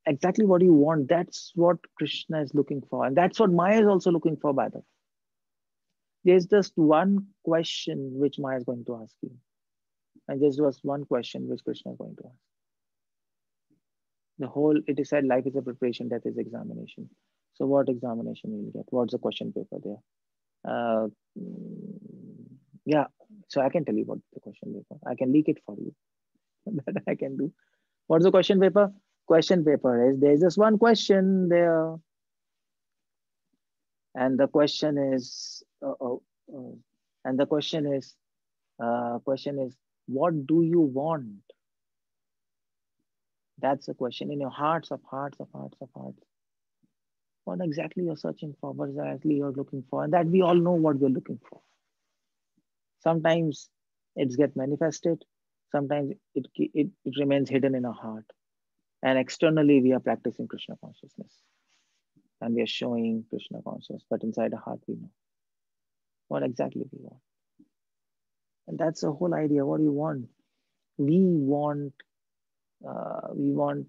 exactly what you want, that's what Krishna is looking for. And that's what Maya is also looking for, by the way. There's just one question which Maya is going to ask you. And there's just one question which Krishna is going to ask. It is said life is a preparation, death is examination. So what examination will you get? What's the question paper there? Yeah, so I can tell you what the question paper. I can leak it for you. That I can do. What's the question paper? Question paper is, there's just one question there. And the question is, what do you want? That's the question in your hearts of hearts. What exactly you're searching for? What exactly you're looking for? And that we all know what we're looking for. Sometimes it gets manifested. Sometimes it remains hidden in our heart. And externally, we are practicing Krishna consciousness. And we are showing Krishna consciousness. But inside our heart, we know what exactly we want. And that's the whole idea. What do you want? We want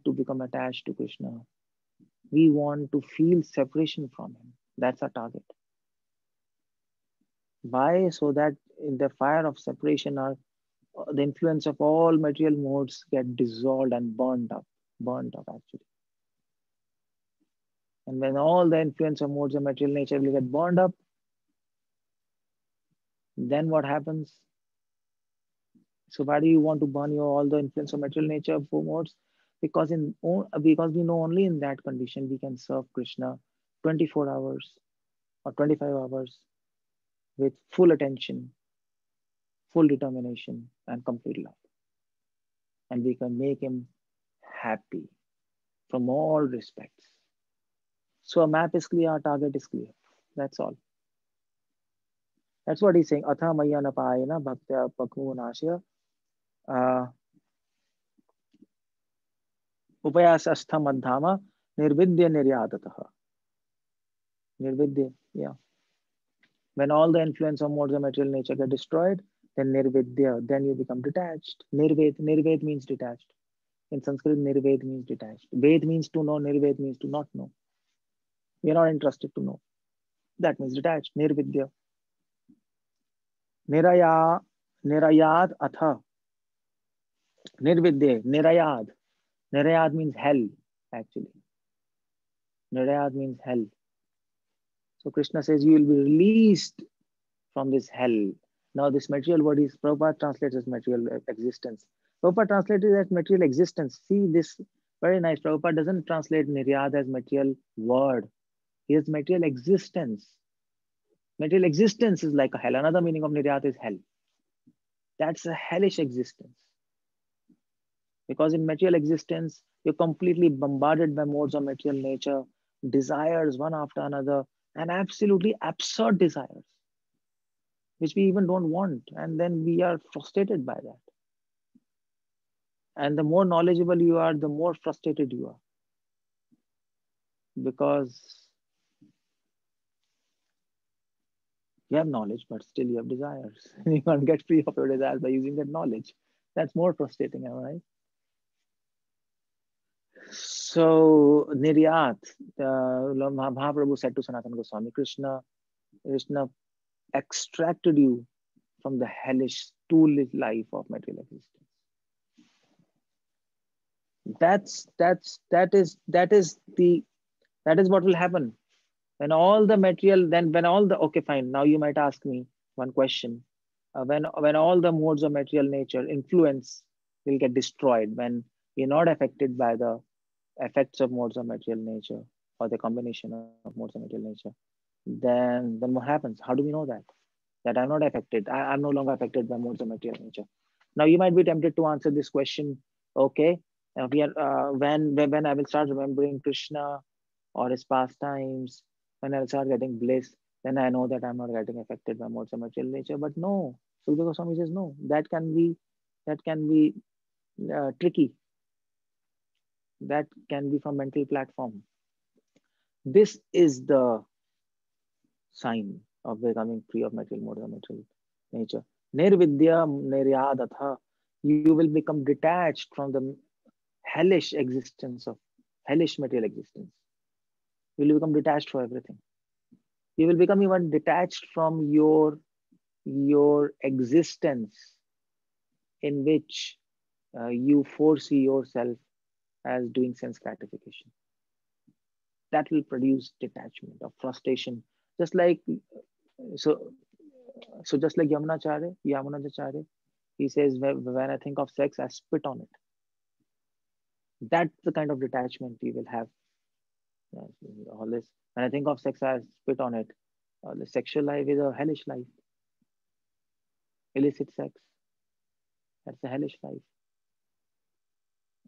to become attached to Krishna. We want to feel separation from him. That's our target. Why? So that in the fire of separation, the influence of all material modes get dissolved and burnt up actually. And when all the influence of modes of material nature will get burned up, then what happens? So why do you want to burn all the influence of material nature of 4 modes? Because because we know only in that condition we can serve Krishna 24 hours or 25 hours with full attention, full determination, and complete love. And we can make him happy from all respects. So a map is clear, our target is clear. That's all. That's what he's saying. Atha maya napayana bhaktya pakmu nashya upayas astha madhama nirvidya niryadataha. Nirvidya, yeah. When all the influence of modes of material nature get destroyed, then nirvidya, then you become detached. Nirved means detached. In Sanskrit, nirved means detached. Ved means to know, nirved means to not know. We are not interested to know. That means detached. Nirvidya. Nirayad atha. Nirvidya. Nirayad. Nirayad means hell, actually. Nirayad means hell. So Krishna says you will be released from this hell. Now this material word is Prabhupada translates as material existence. Prabhupada translates it as material existence. See this, very nice. Prabhupada doesn't translate Niryad as material word. He has material existence. Material existence is like a hell. Another meaning of Niryad is hell. That's a hellish existence. Because in material existence, you're completely bombarded by modes of material nature, desires one after another, and absolutely absurd desires, which we even don't want. And then we are frustrated by that. And the more knowledgeable you are, the more frustrated you are. Because you have knowledge, but still you have desires. You can't get free of your desires by using that knowledge. That's more frustrating, am I right? So, Niryat, Mahaprabhu said to Sanatana Goswami, Krishna extracted you from the hellish stool life of material existence. That is what will happen. When all the material, okay, fine. Now you might ask me one question. When all the modes of material nature influence will get destroyed, when you're not affected by the effects of modes of material nature or the combination of modes of material nature, then what happens? How do we know that? That I'm not affected. I'm no longer affected by modes of material nature. Now you might be tempted to answer this question. Okay, when I will start remembering Krishna or his pastimes, when I'll start getting bliss, then I know that I'm not getting affected by modes of material nature. But no, Sukadeva Goswami says no. That can be tricky. That can be from mental platform. This is the sign of becoming free of material modes of material nature. Nirvidya niryadatha. You will become detached from the hellish existence of hellish material existence. You will become detached from everything. You will become even detached from your existence, in which you foresee yourself as doing sense gratification. That will produce detachment or frustration. Just like just like Yamunacharya, he says, when I think of sex, I spit on it. That's the kind of detachment we will have. All this, when I think of sex, I spit on it. The sexual life is a hellish life. Illicit sex, that's a hellish life.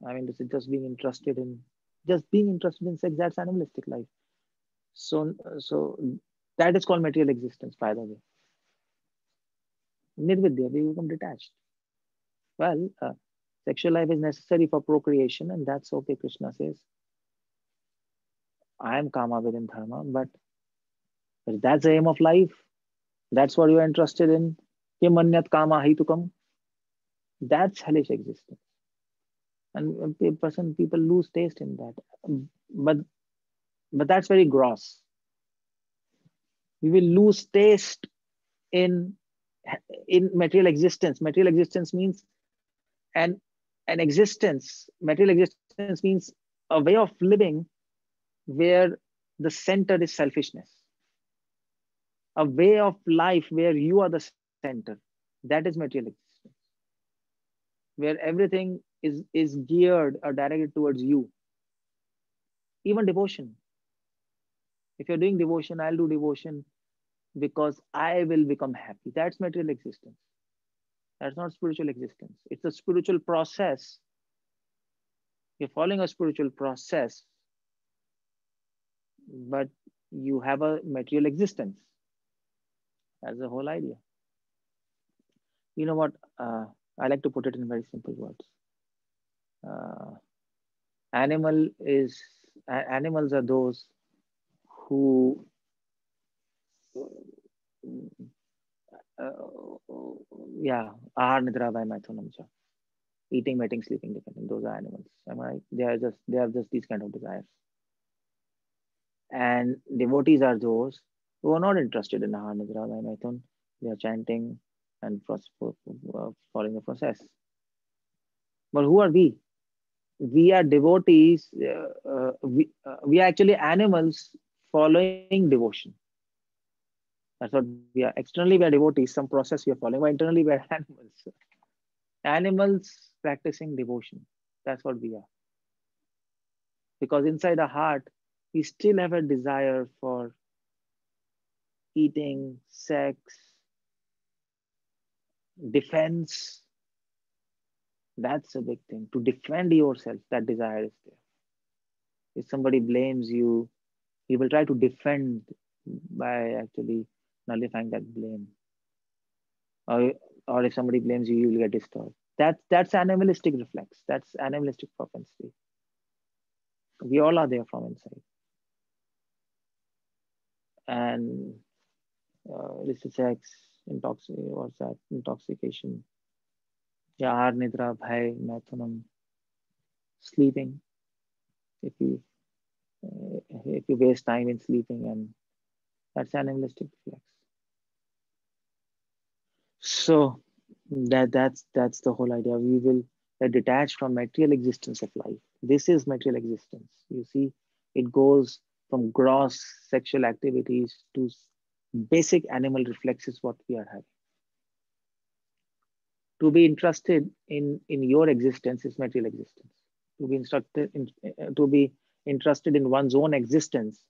I mean, just being interested in sex, that's animalistic life. So that is called material existence, by the way. Nirvidya, we become detached. Well, sexual life is necessary for procreation, and that's okay, Krishna says. I am kama within dharma, but that's the aim of life. That's what you are interested in. Kimanyat kama hitukam. That's hellish existence. And people lose taste in that. But that's very gross. We will lose taste in material existence. Material existence means an existence. Material existence means a way of living where the center is selfishness. A way of life where you are the center. That is material existence. where everything is geared or directed towards you. Even devotion. If you're doing devotion, I'll do devotion because I will become happy. That's material existence. That's not spiritual existence. It's a spiritual process. You're following a spiritual process, but you have a material existence. That's the whole idea. You know what? I like to put it in very simple words. Uh, animal is Animals are those who yeah, ahar nidra vai maithunam cha. Eating, mating, sleeping, depending. Those are animals. Am I right? They are just these kind of desires. And devotees are those who are not interested in ahar nidra vai maithun. They are chanting and following the process. But who are we? We are devotees. We are actually animals following devotion. That's what we are. Externally, we are devotees. Some process we are following, but internally, we are animals. Animals practicing devotion. That's what we are. Because inside our heart, we still have a desire for eating, sex, defense. That's a big thing. To defend yourself, that desire is there. If somebody blames you, you will try to defend by actually nullifying that blame. Or if somebody blames you, you will get disturbed. That's animalistic reflex. That's animalistic propensity. We all are there from inside. And illicit sex, intoxication, yar, nidra, bhai, maithunam, sleeping. If you waste time in sleeping, and that's animalistic reflex. So that's the whole idea. We will detach from material existence of life. This is material existence. You see, it goes from gross sexual activities to basic animal reflexes. What we are having. To be interested in your existence is material existence. To be interested in one's own existence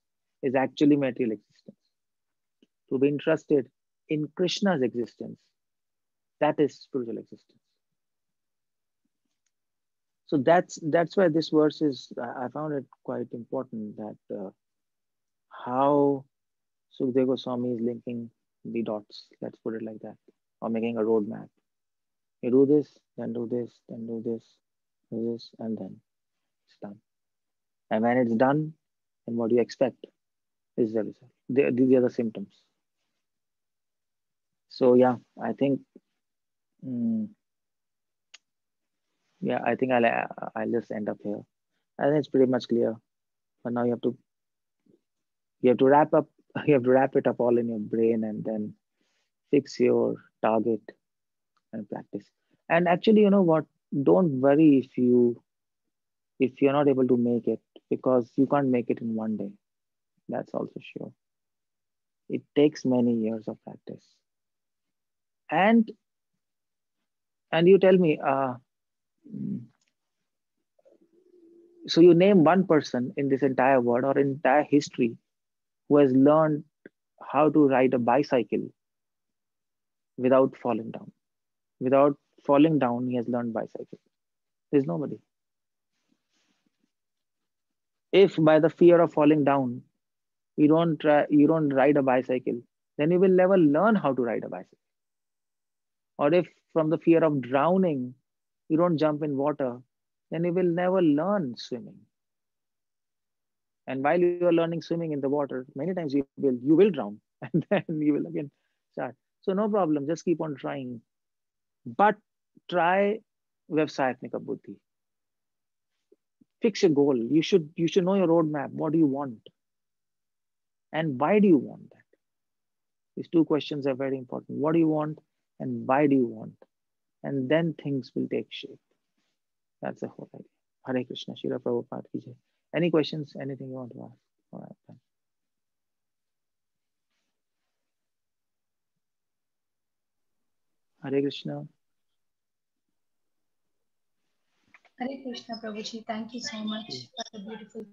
is actually material existence. To be interested in Krishna's existence, that is spiritual existence. So that's why this verse is. I found it quite important that how Sukadeva Goswami is linking the dots. Let's put it like that, or making a roadmap. You do this, then do this, then do this, do this, and then it's done. And when it's done, then what do you expect is the result. These are the symptoms. So yeah, I think. Yeah, I think I'll just end up here. I think it's pretty much clear. But now you have to wrap up. You have to wrap it up all in your brain and then fix your target and practice. And actually, you know what? Don't worry if you're not able to make it, because you can't make it in one day. That's also sure. It takes many years of practice. And you tell me, so you name one person in this entire world or entire history who has learned how to ride a bicycle without falling down. Without falling down, he has learned bicycle. There's nobody. If by the fear of falling down, you don't ride a bicycle, then you will never learn how to ride a bicycle. Or if from the fear of drowning, you don't jump in water, then you will never learn swimming. And while you are learning swimming in the water, many times you will drown, and then you will again start. So no problem, just keep on trying. But try Vyavsayatmika Buddhi. Fix a goal. You should know your roadmap. What do you want? And why do you want that? These two questions are very important. What do you want and why do you want? And then things will take shape. That's the whole idea. Hare Krishna, Srila Prabhupada ki jai. Any questions? Anything you want to ask? All right, then. Hare Krishna. Hare Krishna, Prabhuji. Thank you so much for the beautiful.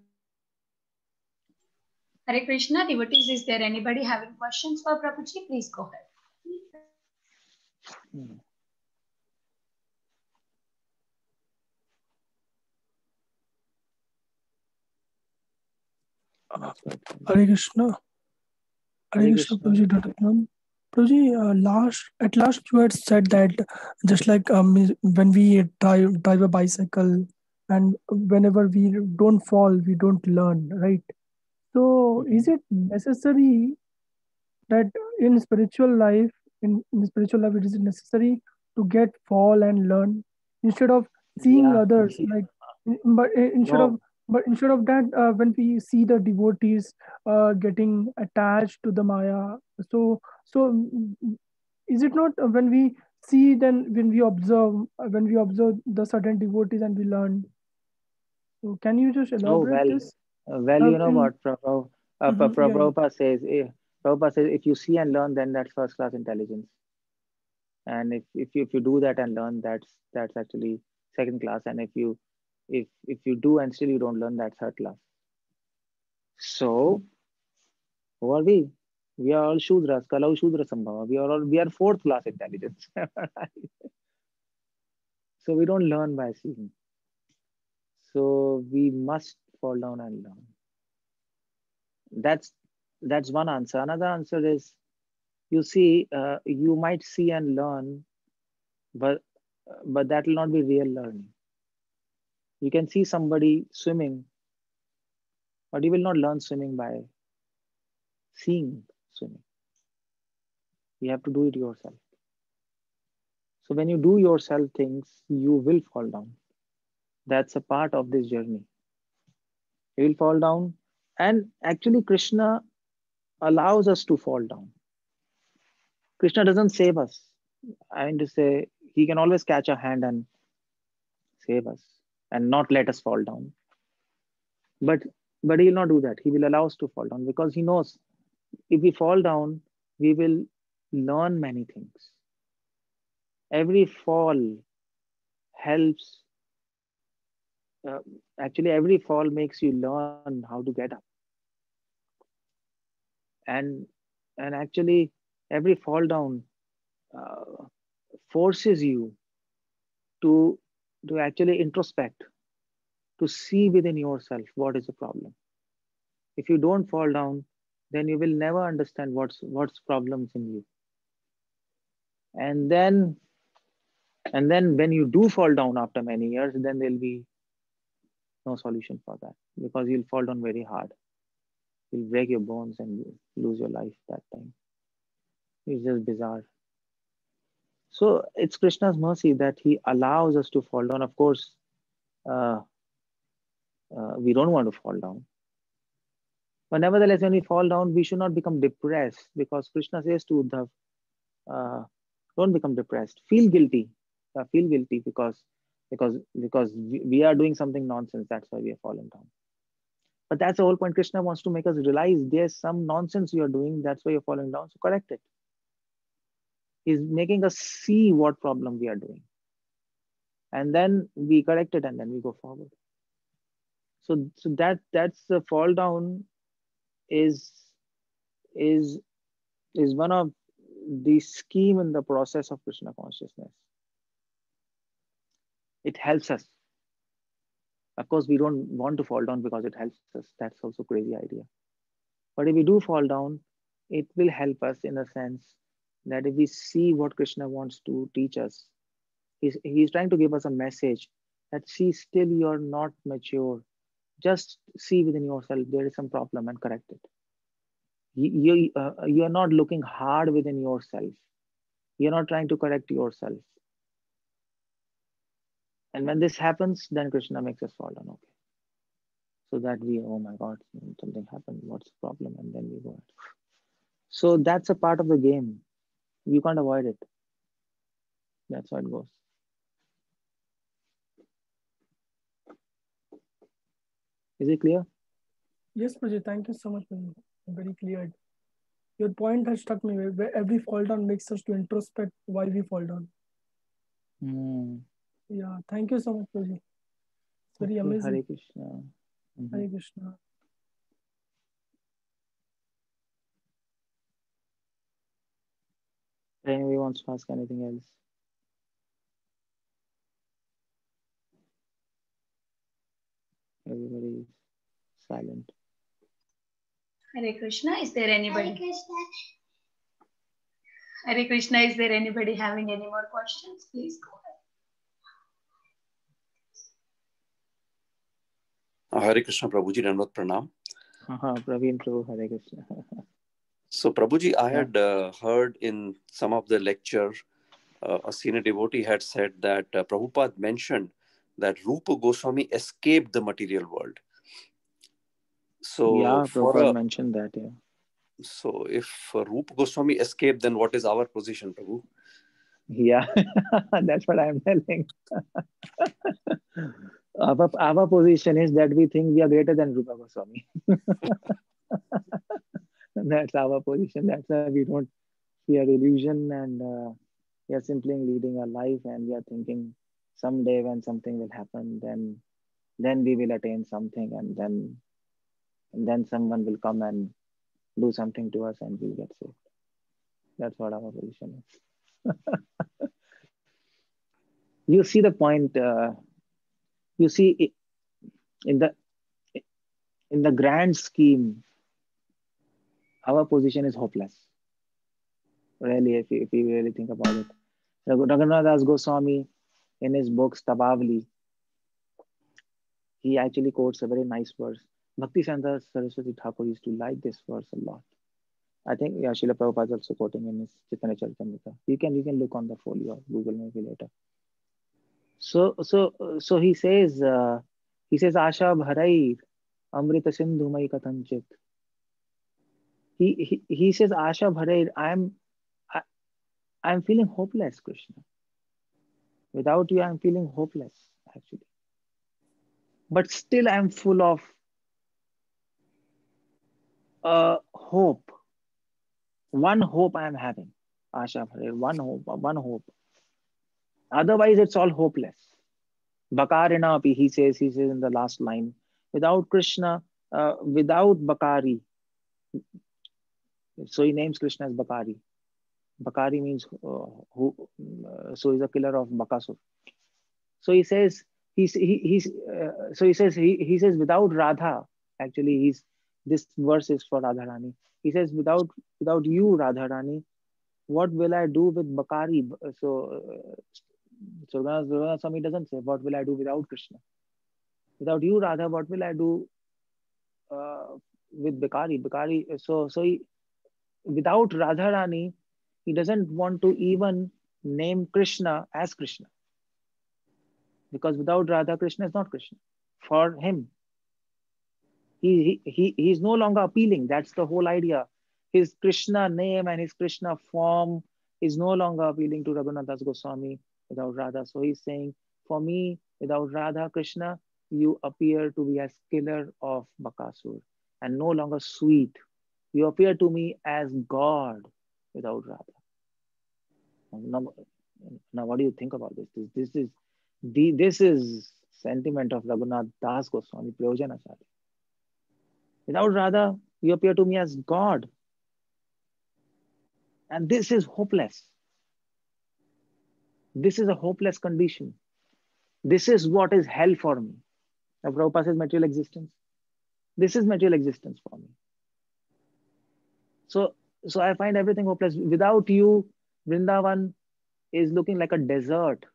Hare Krishna, devotees, is there anybody having questions for Prabhuji? Please go ahead. Hmm. Hare Krishna. Hare Hare Krishna, Krishna. Prabhuji, Dr. Pranam. Prabhuji, at last you had said that just like when we drive a bicycle and whenever we don't fall, we don't learn, right? So is Mhm. it necessary that in spiritual life, in spiritual life, it is necessary to get fall and learn instead of seeing Yeah. others like, but No. instead of that, when we see the devotees getting attached to the Maya, so is it not when we see, then when we observe the certain devotees and we learn? So can you just Oh elaborate well. this? You know In what Yeah, yeah. Prabhupada says. Prabhupada says, if you see and learn, then that's first class intelligence. And if you do that and learn, that's actually second class. And if you do and still you don't learn, that's third class. So who are we? We are all Shudras, Kalau Shudra Sambhava. We are fourth class intelligence. So we don't learn by seeing. So we must fall down and learn. That's that's one answer. Another answer is, you see, you might see and learn, but that will not be real learning. You can see somebody swimming, but you will not learn swimming by seeing swimming. You have to do it yourself. So when you do yourself things, you will fall down. That's a part of this journey. You will fall down. And actually, Krishna allows us to fall down. Krishna doesn't save us. I mean to say, he can always catch our hand and save us and not let us fall down. But he will not do that. He will allow us to fall down because he knows if we fall down, we will learn many things. Every fall helps. Uh, Actually, every fall makes you learn how to get up, and actually, every fall down uh, forces you to actually introspect, to see within yourself what is the problem. If you don't fall down, then you will never understand what's problems in you. And then when you do fall down after many years, then there'll be no solution for that because you'll fall down very hard. You'll break your bones and you lose your life that time. It's just bizarre. So it's Krishna's mercy that he allows us to fall down. Of course, uh, we don't want to fall down. But nevertheless, when we fall down, we should not become depressed because Krishna says to Uddhav, uh, don't become depressed. Feel guilty. Feel guilty because we are doing something nonsense. That's why we are falling down. But that's the whole point. Krishna wants to make us realize there's some nonsense you are doing. That's why you're falling down. So correct it. He's making us see what problem we are doing. And then we correct it and then we go forward. So that's the fall down is is is one of the scheme in the process of Krishna consciousness. It helps us. Of course, we don't want to fall down because it helps us. That's also a crazy idea. But if we do fall down, it will help us in a sense that if we see what Krishna wants to teach us, he's trying to give us a message that see, still you're not mature. Just see within yourself there is some problem and correct it. You're not looking hard within yourself. You're not trying to correct yourself. And when this happens, then Krishna makes us fall down. Okay. So that we, oh my God, something happened. What's the problem? And then we go. So that's a part of the game. You can't avoid it. That's how it goes. Is it clear? Yes, Prabhuji, thank you so much. Prabhuji. Very clear. Your point has struck me where every fall down makes us to introspect why we fall down. Hmm. Yeah, thank you so much, Prabhuji. Very Okay, amazing. Hare Krishna. Hare Krishna. Anybody wants to ask anything else? Everybody is silent. Hare Krishna. Is there anybody? Hare Krishna. Is there anybody having any more questions? Please go ahead. Hare Krishna, Prabhuji, Dandavat Pranam. Praveen Prabhu, Hare Krishna. So, Prabhuji, I Yeah. had heard in some of the lecture, a senior devotee had said that Prabhupada mentioned that Rupa Goswami escaped the material world. So, Yeah, for Prabhupada mentioned that. Yeah. so if Rupa Goswami escaped, then what is our position, Prabhu? Yeah, that's what I'm telling. Our position is that we think we are greater than Rupa Goswami. That's our position. That's why we are illusion, and we are simply leading our life, and we are thinking someday when something will happen, then we will attain something, and then someone will come and do something to us, and we'll get saved. That's what our position is. You see the point. You see, in the grand scheme, our position is hopeless. Really, if you really think about it, Raghunath Das Goswami, in his books Tabavli, he actually quotes a very nice verse. Bhakti Siddhanta Saraswati Thakur used to like this verse a lot. I think Srila Prabhupada is also quoting in his Chaitanya Charitamrita. You can look on the folio, Google maybe later. So he says Asha Bharai Amrita Sindhumai Kathanchit. He says Asha Bharai, I'm feeling hopeless, Krishna. Without you, I'm feeling hopeless, actually. But still, I'm full of hope. One hope I am having, Asha Bharai, one hope. Otherwise, it's all hopeless. Bakarina api, he says in the last line, without Krishna, without Bakari. So he names Krishna as Bakari. Bakari means so he's a killer of Bakasur. So he says he says without Radha. Actually, this verse is for Radharani. He says without you, Radharani, what will I do with Bakari? So Raghunath Swami doesn't say what will I do without Krishna. Without you, Radha, what will I do with Bakari? So he, without Radharani, he doesn't want to even name Krishna as Krishna. Because without Radha, Krishna is not Krishna. For him, he's no longer appealing. That's the whole idea. His Krishna name and his Krishna form is no longer appealing to Raghunath Das Goswami without Radha. So he's saying, for me, without Radha, Krishna, you appear to be as killer of Bakasur and no longer sweet. You appear to me as God without Radha. Now what do you think about this? This is sentiment of Raghunath Das Goswami, Prayojanacharya. Without Radha, you appear to me as God. And this is hopeless. This is a hopeless condition. This is what is hell for me. Now, Prabhupada says material existence. This is material existence for me. So I find everything hopeless. Without you, Vrindavan is looking like a desert.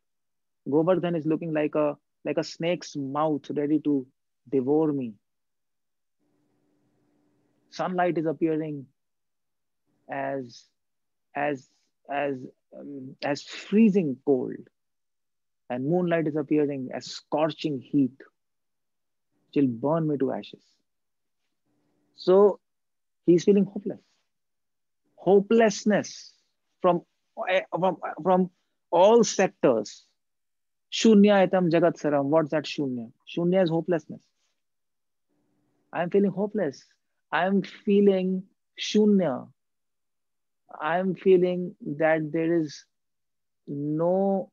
Govardhan is looking like a snake's mouth ready to devour me. Sunlight is appearing as freezing cold, and moonlight is appearing as scorching heat, which will burn me to ashes. So he's feeling hopeless. Hopelessness from all sectors. Shunya etam jagat saram. What's that shunya? Shunya is hopelessness. I'm feeling hopeless. I'm feeling shunya. I'm feeling that there is no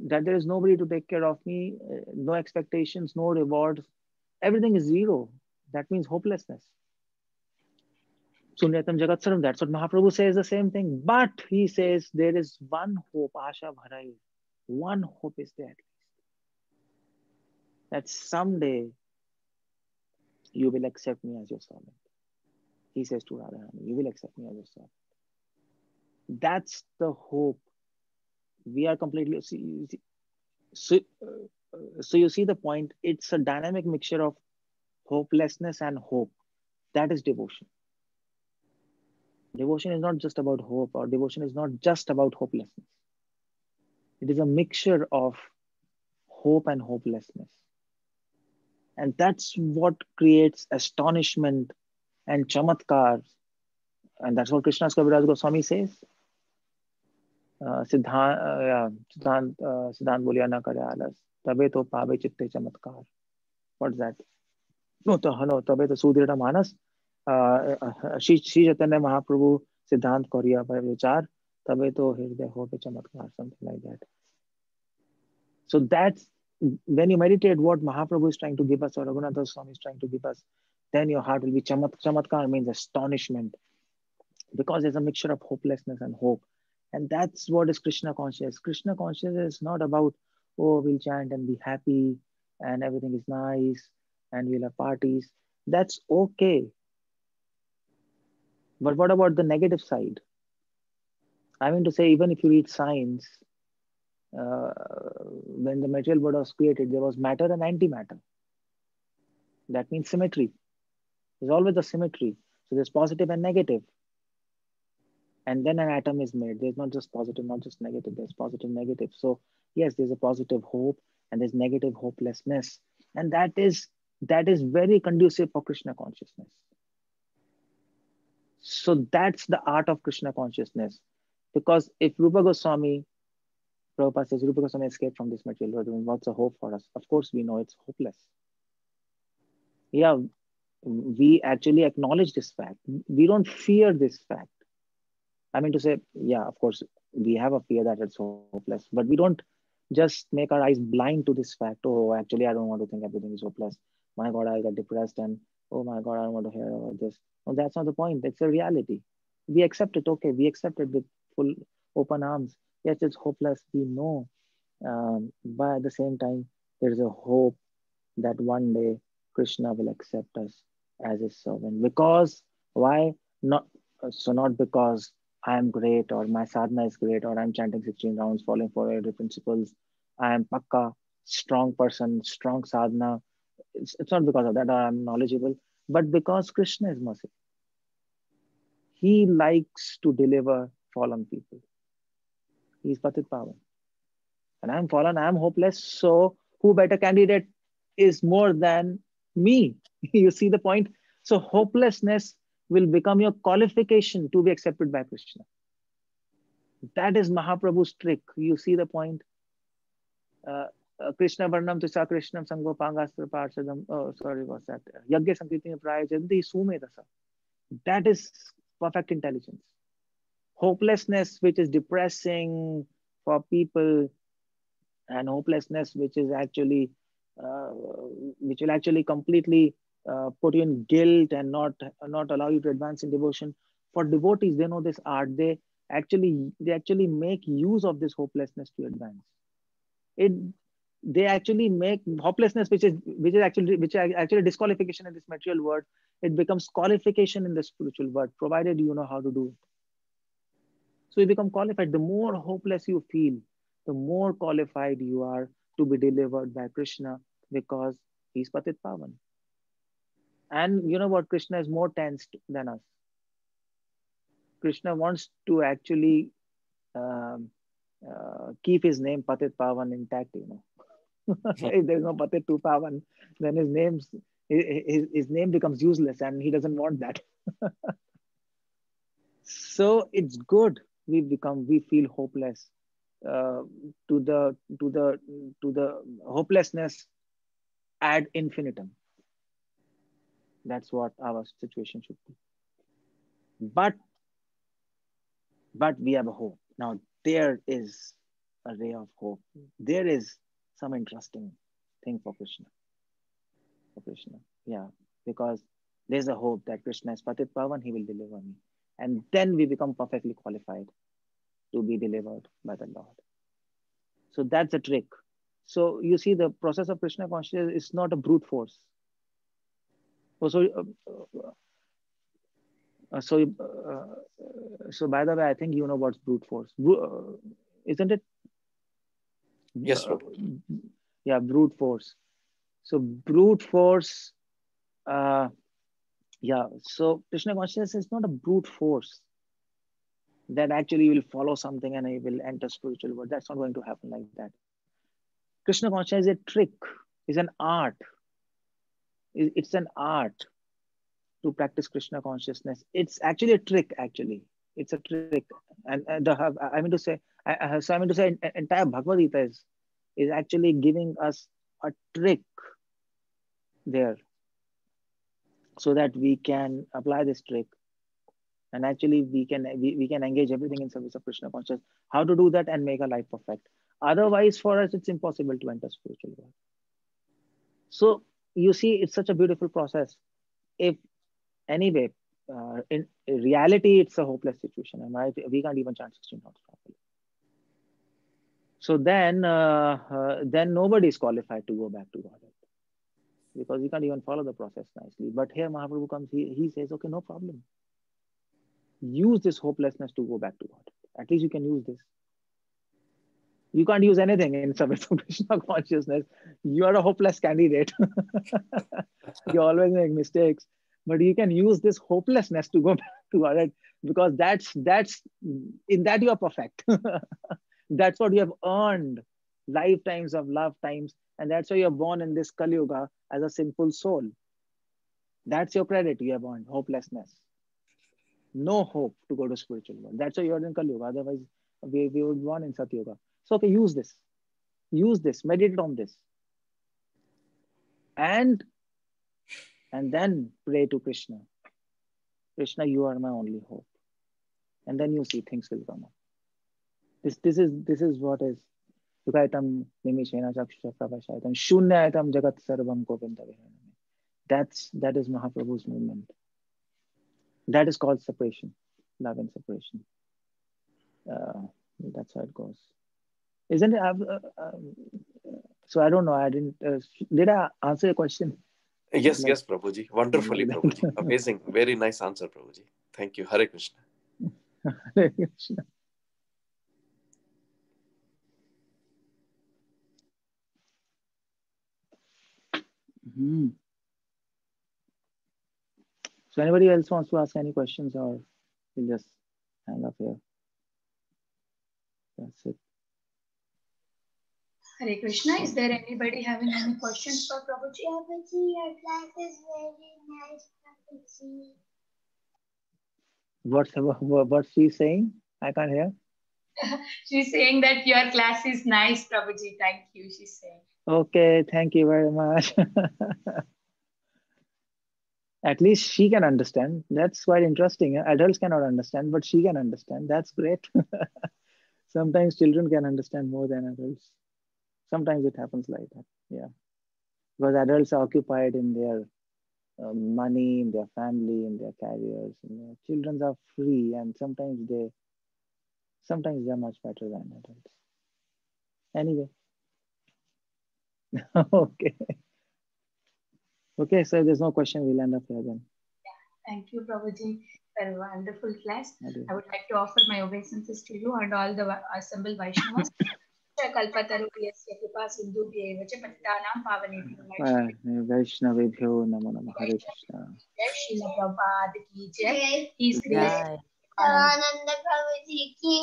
that there is nobody to take care of me, no expectations, no rewards, everything is zero. That means hopelessness. Sunyatam Jagat that's what Mahaprabhu says, the same thing. But he says there is one hope, Asha Bharai. One hope is there, that someday you will accept me as your servant. He says to Radharani, you will accept me as your servant. That's the hope. We are completely, so you see the point. It's a dynamic mixture of hopelessness and hope. That is devotion. Devotion is not just about hope, or devotion is not just about hopelessness. It is a mixture of hope and hopelessness. And that's what creates astonishment and chamatkar. And that's what Krishna's Kaviraj Goswami says. Siddhant bolya na kare alas, tabe to pabe chitte chamatkar. What's that? No, tabe to sudrita manas. Shri Chaitanya Mahaprabhu Siddhant Koriya by Vichar, tabe to hirde ho pe chamatkar, something like that. So that's when you meditate what Mahaprabhu is trying to give us, or Raghunatha Swami is trying to give us, then your heart will be chamatkar, means astonishment, because there's a mixture of hopelessness and hope. And that's what is Krishna consciousness. Krishna consciousness is not about, oh, we'll chant and be happy and everything is nice and we'll have parties. That's okay. But what about the negative side? I mean to say, even if you read science, when the material world was created, there was matter and antimatter. That means symmetry. There's always a symmetry. So there's positive and negative. And then an atom is made. There's not just positive, not just negative. There's positive, negative. So yes, there's a positive hope and there's negative hopelessness. And that is very conducive for Krishna consciousness. So that's the art of Krishna consciousness. Because if Rupa Goswami, Prabhupada says, Rupa Goswami escaped from this material world, what's the hope for us? Of course, we know it's hopeless. Yeah, we actually acknowledge this fact. We don't fear this fact. I mean to say, yeah, of course, we have a fear that it's hopeless, but we don't just make our eyes blind to this fact. Oh, actually, I don't want to think everything is hopeless. My God, I get depressed and, oh my God, I don't want to hear about this. No, that's not the point. It's a reality. We accept it. Okay, we accept it with full open arms. Yes, it's hopeless. We know. But at the same time, there's a hope that one day Krishna will accept us as his servant. Because why? Not because I am great or my sadhana is great or I'm chanting 16 rounds, following 4 principles. I am pakka, strong person, strong sadhana. It's not because of that or I'm knowledgeable, but because Krishna is merciful. He likes to deliver fallen people. He's Patit Pavan. And I'm fallen, I'm hopeless. So who better candidate is more than me? You see the point? So hopelessness will become your qualification to be accepted by Krishna. That is Mahaprabhu's trick. You see the point? Krishna Varnam Tisa Krishnam Sangho Pangastra Parshadam. Oh, sorry, what's that? Yagya Sankirtini Praya Janti Sumedasa. That is perfect intelligence. Hopelessness, which is depressing for people, and hopelessness, which is actually, which will actually completely put you in guilt and not allow you to advance in devotion. For devotees, they know this art. They actually make use of this hopelessness to advance. They actually make hopelessness, which is actually disqualification in this material world. It becomes qualification in the spiritual world, provided you know how to do it. So you become qualified. The more hopeless you feel, the more qualified you are to be delivered by Krishna, because he's Patit Pavan. And you know what? Krishna is more tensed than us. Krishna wants to actually keep his name Patit Pavan intact, you know. If there's no Patit to Pavan, then his name becomes useless, and he doesn't want that. So it's good. We feel hopeless. To the hopelessness ad infinitum. That's what our situation should be. But we have a hope. Now there is a ray of hope. There is some interesting thing for Krishna. Yeah, because there's a hope that Krishna is Patit Pavan, he will deliver me. And then we become perfectly qualified to be delivered by the Lord. So that's a trick. So you see, the process of Krishna consciousness is not a brute force. So by the way, I think you know what's brute force, isn't it? Yes, Prabhu. Yeah, brute force. So brute force, yeah. So Krishna consciousness is not a brute force that actually will follow something and it will enter spiritual world. That's not going to happen like that. Krishna consciousness is a trick, is an art. It's an art to practice Krishna consciousness. It's actually a trick. Actually, it's a trick. And I mean to say, entire Bhagavad Gita is actually giving us a trick there, so that we can apply this trick, and actually we can engage everything in service of Krishna consciousness. How to do that and make our life perfect? Otherwise, for us, it's impossible to enter spiritual world. So you see, it's such a beautiful process. If anyway, in reality, it's a hopeless situation, and we can't even chant 16 notes properly. So then nobody is qualified to go back to Godhead, because you can't even follow the process nicely. But here Mahaprabhu comes, he says, okay, no problem. Use this hopelessness to go back to God. At least you can use this. You can't use anything in service of Krishna consciousness. You are a hopeless candidate. You always make mistakes. But you can use this hopelessness to go back to God, because that's in that you are perfect. That's what you have earned, lifetimes of lifetimes, and that's why you are born in this Kali Yuga as a sinful soul. That's your credit you have earned, hopelessness. No hope to go to spiritual world. That's why you are in Kali Yuga. Otherwise, we would be born in Satya Yuga. So okay, use this, meditate on this, and then pray to Krishna. Krishna, you are my only hope. And then you see things will come up. This is what is Yukaitam Nimishena Chakshusha Pravashaitam Shunyaitam Jagat Sarvam Govinda Vihaname. That is Mahaprabhu's movement. That is called separation, love and separation. That's how it goes. Isn't it? So I don't know. I didn't. Did I answer your question? Yes, yes, Prabhuji. Wonderfully, Prabhuji. Amazing. Very nice answer, Prabhuji. Thank you. Hare Krishna. Hare Krishna. So anybody else wants to ask any questions, or we'll just hang up here? That's it. Hare Krishna. Is there anybody having any questions for Prabhuji? Prabhuji, your class is very nice, Prabhuji. What's she saying? I can't hear. She's saying that your class is nice, Prabhuji. Thank you, she's saying. Okay, thank you very much. At least she can understand. That's quite interesting. Adults cannot understand, but she can understand. That's great. Sometimes children can understand more than adults. Sometimes it happens like that. Yeah. Because adults are occupied in their money, in their family, in their careers. And their children are free, and sometimes they're much better than adults. Anyway. Okay. Okay, so there's no question. We'll end up here then. Yeah. Thank you, Prabhuji, for a wonderful class. I would like to offer my obeisances to you and all the assembled Vaishnavas. Vaishnavebhyo namo namah. Hare Krishna. Srila Prabhupada ki jai. His grace. Jai. Ananda Prabhuji ki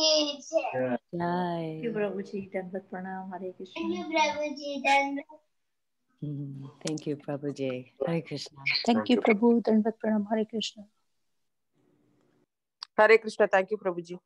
jai. Jai. Thank you, Prabhuji. Dandat Pranam. Hare Krishna. Thank you, Prabhuji. Dandat. Thank you, Prabhuji. Hare Krishna. Thank you, Prabhu. Dandat Pranam. Hare Krishna. Hare Krishna. Thank you, Prabhuji.